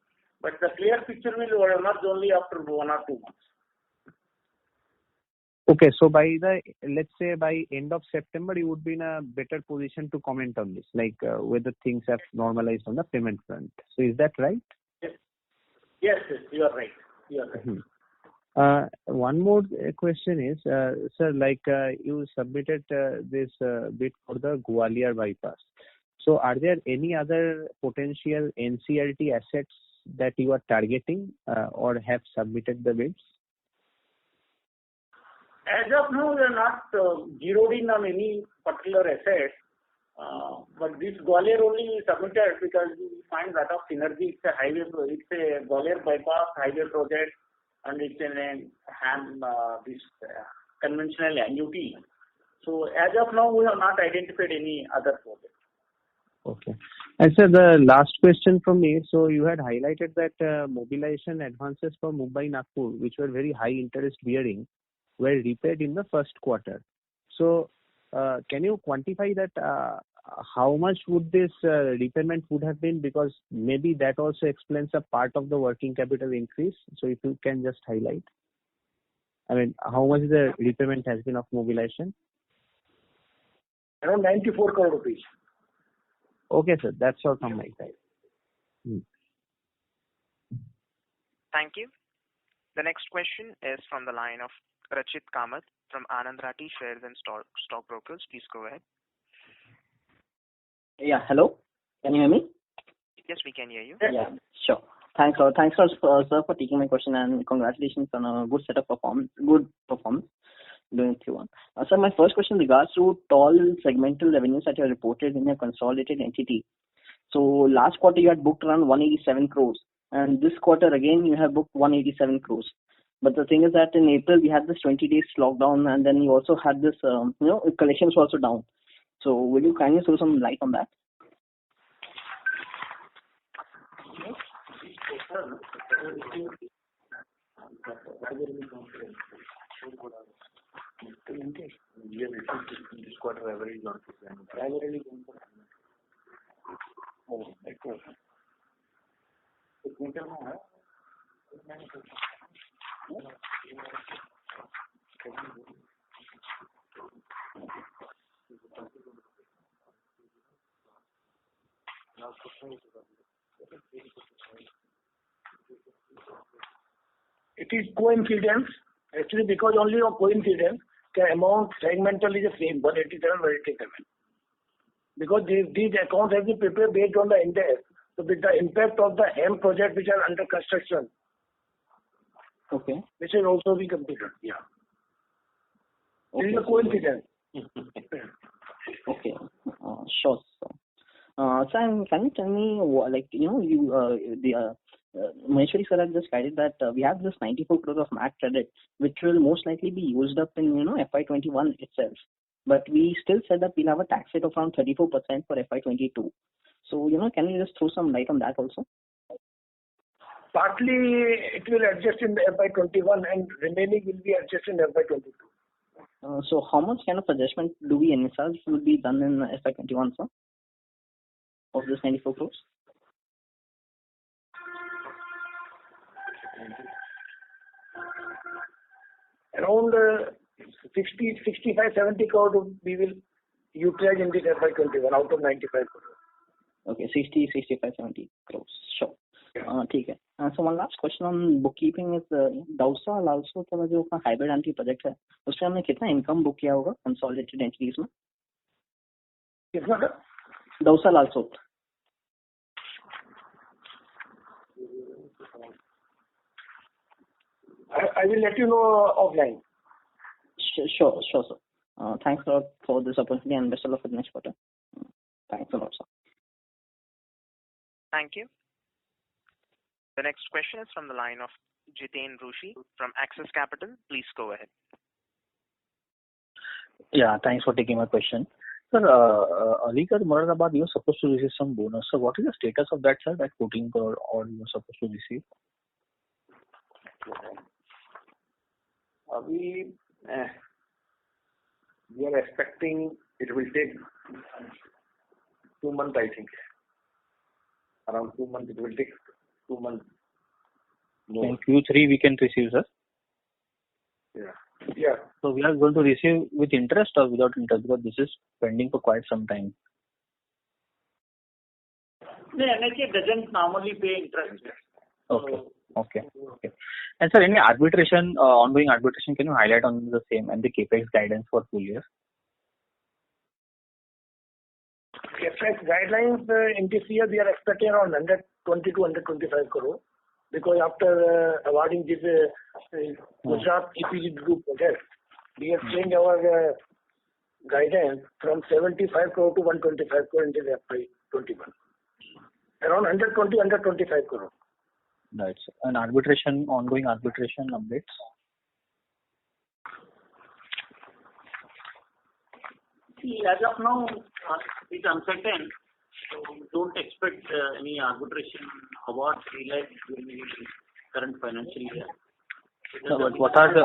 But the clear picture will emerge only after 1 or 2 months. Okay, so let's say by end of September, you would be in a better position to comment on this, like whether things have normalized on the payment front. So is that right? Yes, you are right. One more question is, sir, you submitted this bid for the Gwalior bypass. So are there any other potential NCLT assets that you are targeting or have submitted the bids? As of now, we are not zeroed in on any particular asset. But this Gwalior only submitted because we find a lot of synergy. It's a highway, it's a Gwalior bypass highway project, and it's this conventional annuity. So as of now, we have not identified any other project. Okay. And sir, the last question from me. So you had highlighted that mobilization advances for Mumbai-Nagpur, which were very high interest bearing, were repaid in the first quarter. So can you quantify that? How much would this repayment would have been? Because maybe that also explains a part of the working capital increase. So if you can just highlight. I mean, how much the repayment has been of mobilization? Around 94 crore rupees. Okay, sir. That's all from my side. Thank you. The next question is from the line of Rachit Kamath from Anand Rathi Shares and Stock Brokers. Please go ahead. Yeah, hello. Can you hear me? Yes, we can hear you. Yeah, sure. Thanks, sir, for taking my question, and congratulations on a good performance during Q1. Sir, my first question regards to toll segmental revenues that you have reported in your consolidated entity. So last quarter you had booked around 187 crores, and this quarter again you have booked 187 crores. But the thing is that in April we had this 20 days lockdown, and then you also had this, collections were also down. So will you kindly throw some light on that? This quarter average not primarily it is coincidence. Actually, because only of coincidence, the amount segmental is the same, 187, 187. Because these accounts have been prepared based on the index. So with the impact of the HAM project which are under construction, Okay. which will also be completed. Yeah. It is a coincidence. Okay. Sure, sir. Sir, can you tell me, Maheshwari sir has just guided that we have this 94 crores of MAT credit, which will most likely be used up in, FY21 itself. But we still said that we'll have a tax rate of around 34% for FY22. So, can you just throw some light on that also? Partly it will adjust in the FY21 and remaining will be adjusted in FY22. So how much kind of adjustment do we envisage will be done in FY21, sir? Of this 94 crores? Around 60, 65, 70 crore we will utilize in this FY21 out of 95 crore. Okay, 60, 65, 70 crores. Sure. ठीक है. So one last question on bookkeeping is Dausa also का जो hybrid anti project है, उसमें हमने कितना income book किया होगा consolidated entities में? कितना? Dausa also. I will let you know offline. Sure, sir. Thanks a lot for this opportunity and best of luck for the next quarter. Thanks a lot, sir. Thank you. The next question is from the line of Jiten Rushi from Axis Capital. Please go ahead. Yeah, thanks for taking my question. Sir, Aligarh Moradabad, you're supposed to receive some bonus. So what is the status of that, sir, that 14 crore or you're supposed to receive? We are expecting it will take 2 months, I think. Around 2 months, it will take 2 months more. In Q3 we can receive, sir? Yeah. So we are going to receive with interest or without interest, because this is pending for quite some time. No, NHA doesn't normally pay interest. Okay. And sir, any arbitration, ongoing arbitration, can you highlight on the same and the capex guidance for full year? CapEx guidelines in this year we are expecting around 120 to 125 crore, because after awarding this Gujarat EPC group project, we have changed our guidance from 75 crore to 125 crore in this FY21. Around 120, 125 crore. Right. And arbitration, ongoing arbitration updates? See, as of now, it's uncertain. So we don't expect any arbitration awards realized during the current financial year. So what are the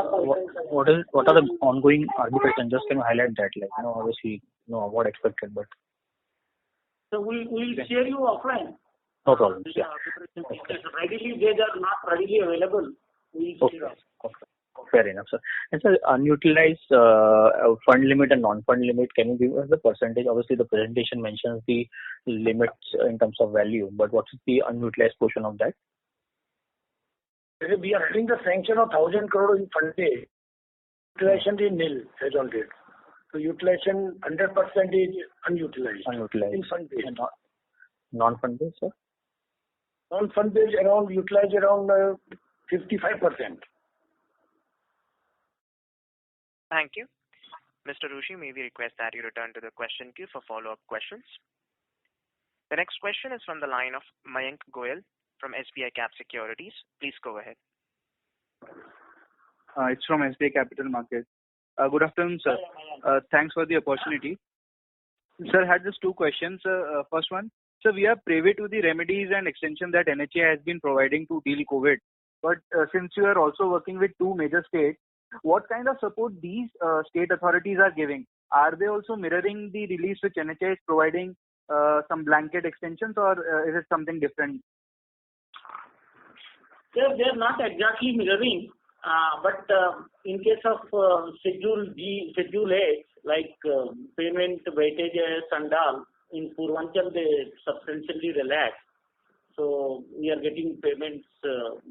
ongoing arbitration? Just can you highlight that? Obviously, no award expected, but. So we'll share you offline. No problem. Yeah. Readily, they are not readily available. We'll share. Okay. Fair enough, sir. And sir, unutilized fund limit and non-fund limit, can you give us the percentage? Obviously, the presentation mentions the limits in terms of value, but what is the unutilized portion of that? We are having the sanction of 1,000 crore in fund day. Utilization is nil as on date. So utilization 100% is unutilized. Unutilized. In fund day. Non-fund day, sir? On fund base around utilized around 55%. Thank you. Mr. Rushi, may we request that you return to the question queue for follow-up questions. The next question is from the line of Mayank Goyal from SBI Cap Securities. Please go ahead. It's from SBI Capital Markets. Good afternoon, sir. Thanks for the opportunity. Sir, I had just two questions. First one, sir, we are privy to the remedies and extension that NHAI has been providing to deal COVID. But since you are also working with two major states, what kind of support these state authorities are giving? Are they also mirroring the release which NHAI is providing, some blanket extensions, or is it something different? They're not exactly mirroring, but in case of Schedule G, Schedule A, like payment weightages and all, in Purvanchal they substantially relaxed. So we are getting payments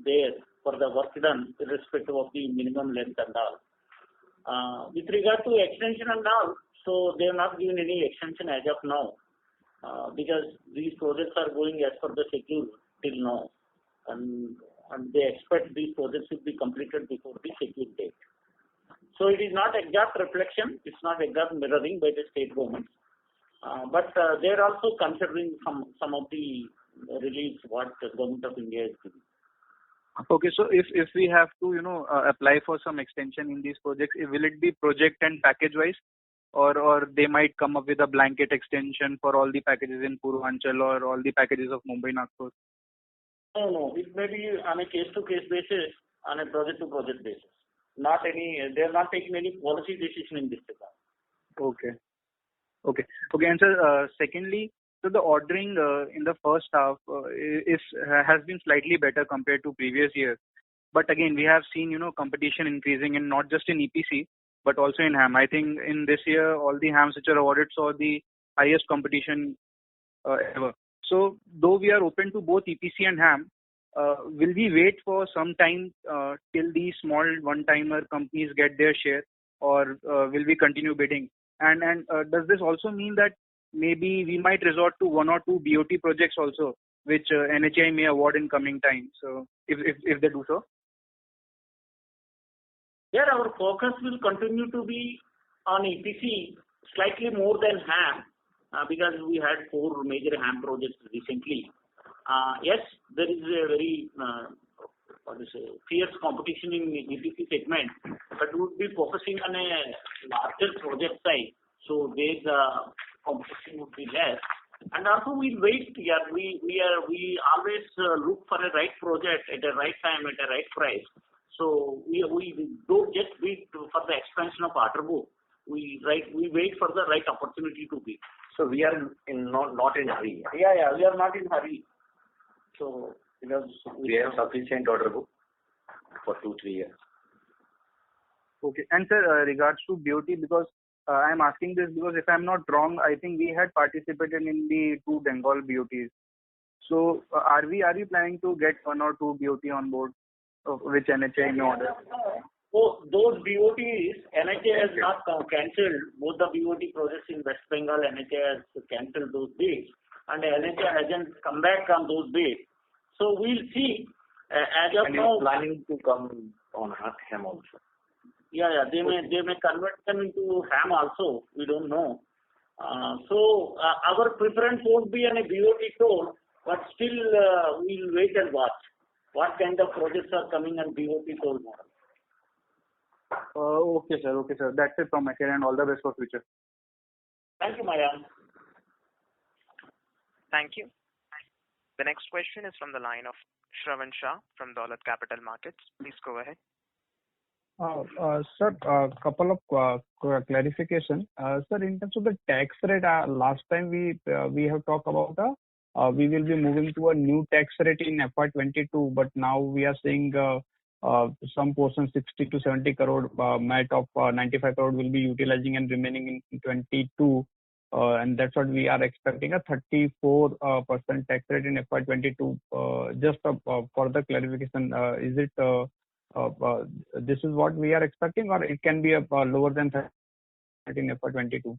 there for the work done irrespective of the minimum length and all. With regard to extension and all, so they have not given any extension as of now because these projects are going as per the schedule till now. And they expect these projects to be completed before the scheduled date. So it is not exact reflection, it's not exact mirroring by the state government. But they are also considering some of the reliefs what the government of India is giving. Okay, so if we have to, apply for some extension in these projects, will it be project and package wise, or they might come up with a blanket extension for all the packages in Purvanchal or all the packages of Mumbai Nagpur? No, it may be on a case-to-case basis, on a project-to-project basis. They are not taking any policy decision in this regard. Okay. And sir, secondly, so the ordering in the first half has been slightly better compared to previous years. But again, we have seen, competition increasing in not just in EPC, but also in HAM. I think in this year, all the HAMs which are awarded saw the highest competition ever. So though we are open to both EPC and HAM, will we wait for some time till these small one-timer companies get their share, or will we continue bidding? And does this also mean that maybe we might resort to one or two BOT projects also, which NHAI may award in coming time? So if they do so? Yeah, our focus will continue to be on EPC slightly more than HAM. Because we had 4 major HAM projects recently. Yes, there is a very fierce competition in the EPC segment, but we would be focusing on a larger project size, so there the competition would be less. And also we'll wait. Yeah, we always look for a right project at the right time at the right price. So we don't just wait for the expansion of order book. We wait for the right opportunity to bid. So we are not in hurry. Yeah, we are not in hurry. So because we have sufficient order book for 2-3 years. Okay, and sir, regards to BOT, because I am asking this because if I am not wrong, I think we had participated in the 2 Bengal BOTs. So are we planning to get 1 or 2 BOT on board, which NHAI may order? So those BOTs, NHAI has not cancelled both the BOT projects in West Bengal. NHAI has cancelled those bids, and NHAI hasn't come back on those bids. So we'll see. As of now, planning to come on HAM also. Yeah, they may convert them into HAM also. We don't know. So our preference won't be on a BOT toll, but still we'll wait and watch what kind of projects are coming on BOT toll model. Okay, sir. That's it from my side, and all the best for future. Thank you, Mayank. Thank you. The next question is from the line of Shravan Shah from Dolat Capital Markets. Please go ahead. Sir, a couple of clarification. Sir, in terms of the tax rate, last time we have talked about we will be moving to a new tax rate in FY22, but now we are seeing some portion 60 to 70 crore MAT of 95 crore will be utilizing and remaining in 22, and that's what we are expecting, a 34% tax rate in FY22. Just for the clarification, is it this is what we are expecting, or it can be lower than 30 in FY22?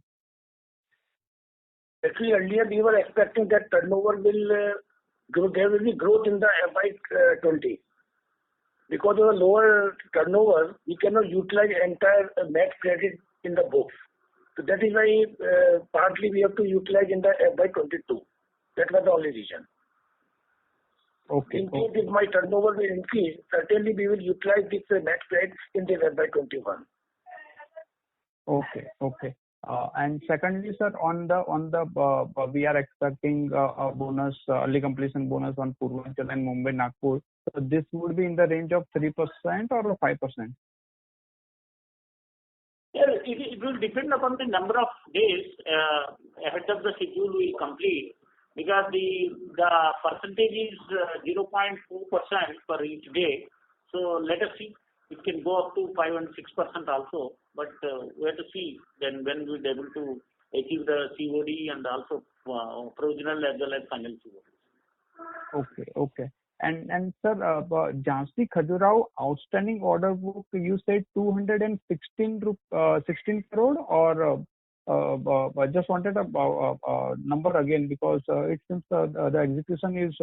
Actually, earlier we were expecting that turnover will there will be growth in the FY20. Because of the lower turnover, we cannot utilize entire net credit in the books. So that is why partly we have to utilize in the FY22. That was the only reason. Okay. In case if my turnover will increase, certainly we will utilize this net credit in the FY21. Okay. And secondly, sir, on the we are expecting a bonus, early completion bonus on Purvanchal and Mumbai Nagpur. So this would be in the range of 3% or 5%? Yeah, it will depend upon the number of days ahead of the schedule we complete, because the percentage is 0.4% for each day. So let us see. It can go up to 5 and 6% also, but we have to see then when we'll be able to achieve the COD and also provisional as well as final COD. Okay. And sir, Jhansi Khajuraho outstanding order book, you said 216 crore, or I just wanted a number again, because it seems the execution is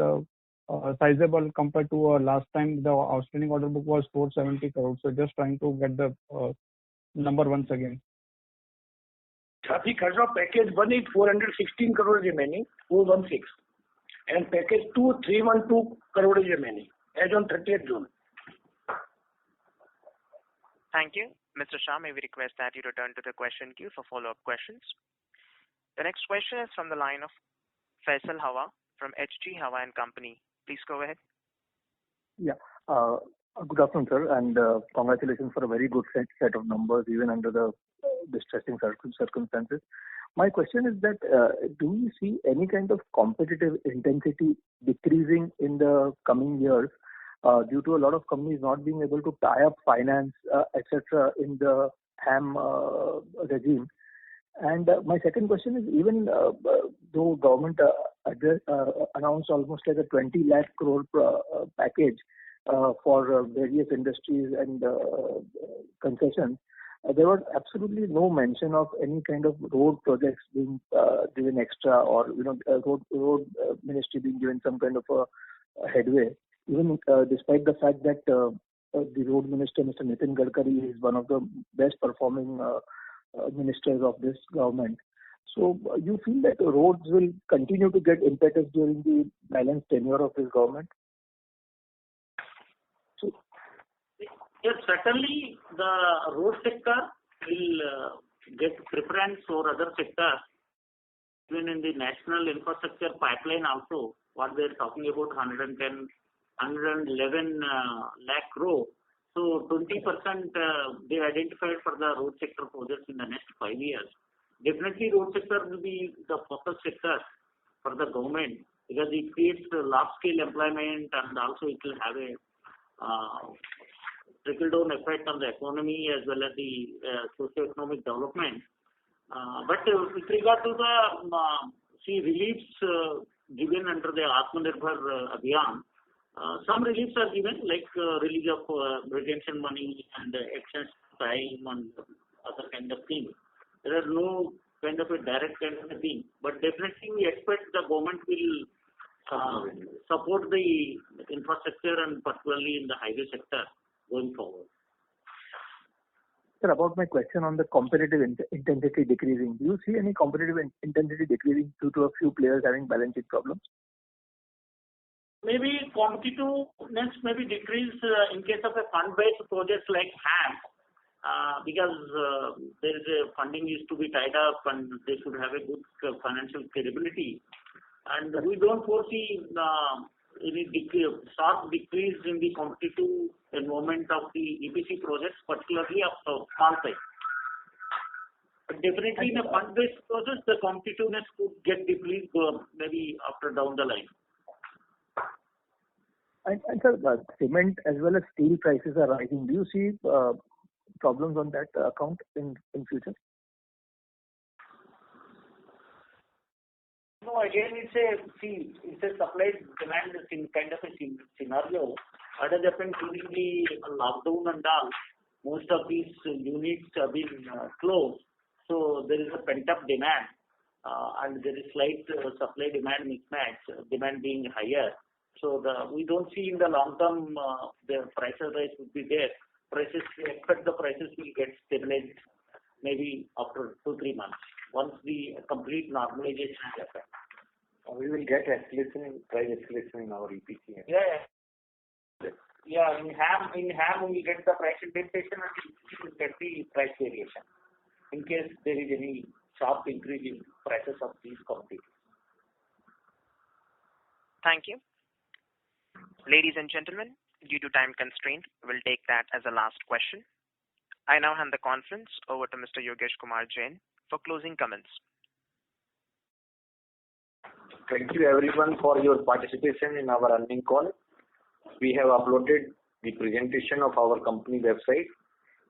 sizable compared to last time the outstanding order book was 470 crore. So just trying to get the number once again. Jhansi Khajuraho package 1 is 416 crore remaining, 416. And package 2, 312 crore is remaining as on 30th June. Thank you. Mr. Shah, may we request that you return to the question queue for follow-up questions. The next question is from the line of Faisal Hawa from HG Hawa and Company. Please go ahead. Yeah. Good afternoon, sir, and congratulations for a very good set of numbers, even under the distressing circumstances. My question is that do you see any kind of competitive intensity decreasing in the coming years due to a lot of companies not being able to tie up finance, etc., in the HAM regime? And my second question is, even though government announced almost like a 20 lakh crore package for various industries and concessions, there was absolutely no mention of any kind of road projects being given extra, or road ministry being given some kind of a headway. Even despite the fact that the road minister, Mr. Nitin Gadkari, is one of the best performing ministers of this government. So you feel that roads will continue to get impetus during the balanced tenure of this government? Yes, certainly the road sector will get preference over other sectors. Even in the national infrastructure pipeline also, what they are talking about 111 lakh crore. So 20% they identified for the road sector projects in the next 5 years. Definitely road sector will be the focus sector for the government, because it creates large scale employment, and also it will have a trickle-down effect on the economy as well as the socio-economic development. But with regard to the reliefs given under the Atmanirbhar Abhiyan, some reliefs are given, like release of retention money and excess time and other kind of things. There are no kind of a direct kind of a thing, but definitely we expect the government will support the infrastructure, and particularly in the highway sector going forward. Sir, about my question on the competitive intensity decreasing, do you see any competitive intensity decreasing due to a few players having balance sheet problems? Maybe competitiveness may be decreased in case of a fund-based projects like HAM, because there is a funding used to be tied up and they should have a good financial credibility. And we don't foresee any sharp decrease in the competitive environment of the EPC projects, particularly of small size. But definitely in a fund-based project, the competitiveness could get decreased maybe after down the line. And sir, cement as well as steel prices are rising. Do you see problems on that account in future? No, again, it's a supply demand kind of a scenario. What has happened during the lockdown and all, most of these units have been closed, so there is a pent-up demand. and there is slight supply-demand mismatch, demand being higher. So we don't see in the long term the price rise would be there. We expect the prices will get stabilized maybe after 2-3 months once the complete normalization has happened. We will get price escalation in our EPC. Yeah. In ham we will get the price indexation and we will get the price variation in case there is any sharp increase in prices of these commodities. Thank you. Ladies and gentlemen, due to time constraint, we'll take that as a last question. I now hand the conference over to Mr. Yogesh Kumar Jain for closing comments. Thank you everyone for your participation in our earnings call. We have uploaded the presentation of our company website.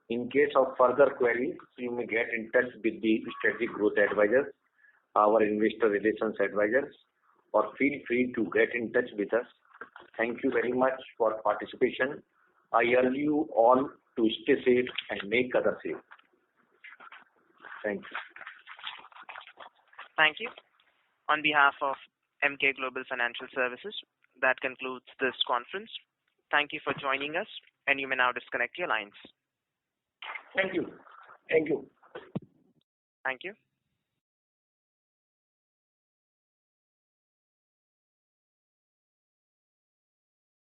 In case of further queries, you may get in touch with the Strategic Growth Advisors, our Investor Relations Advisors, or feel free to get in touch with us. Thank you very much for participation. I urge you all to stay safe and make others safe. Thank you. Thank you. On behalf of Emkay Global Financial Services, that concludes this conference. Thank you for joining us, and you may now disconnect your lines. Thank you. Thank you. Thank you.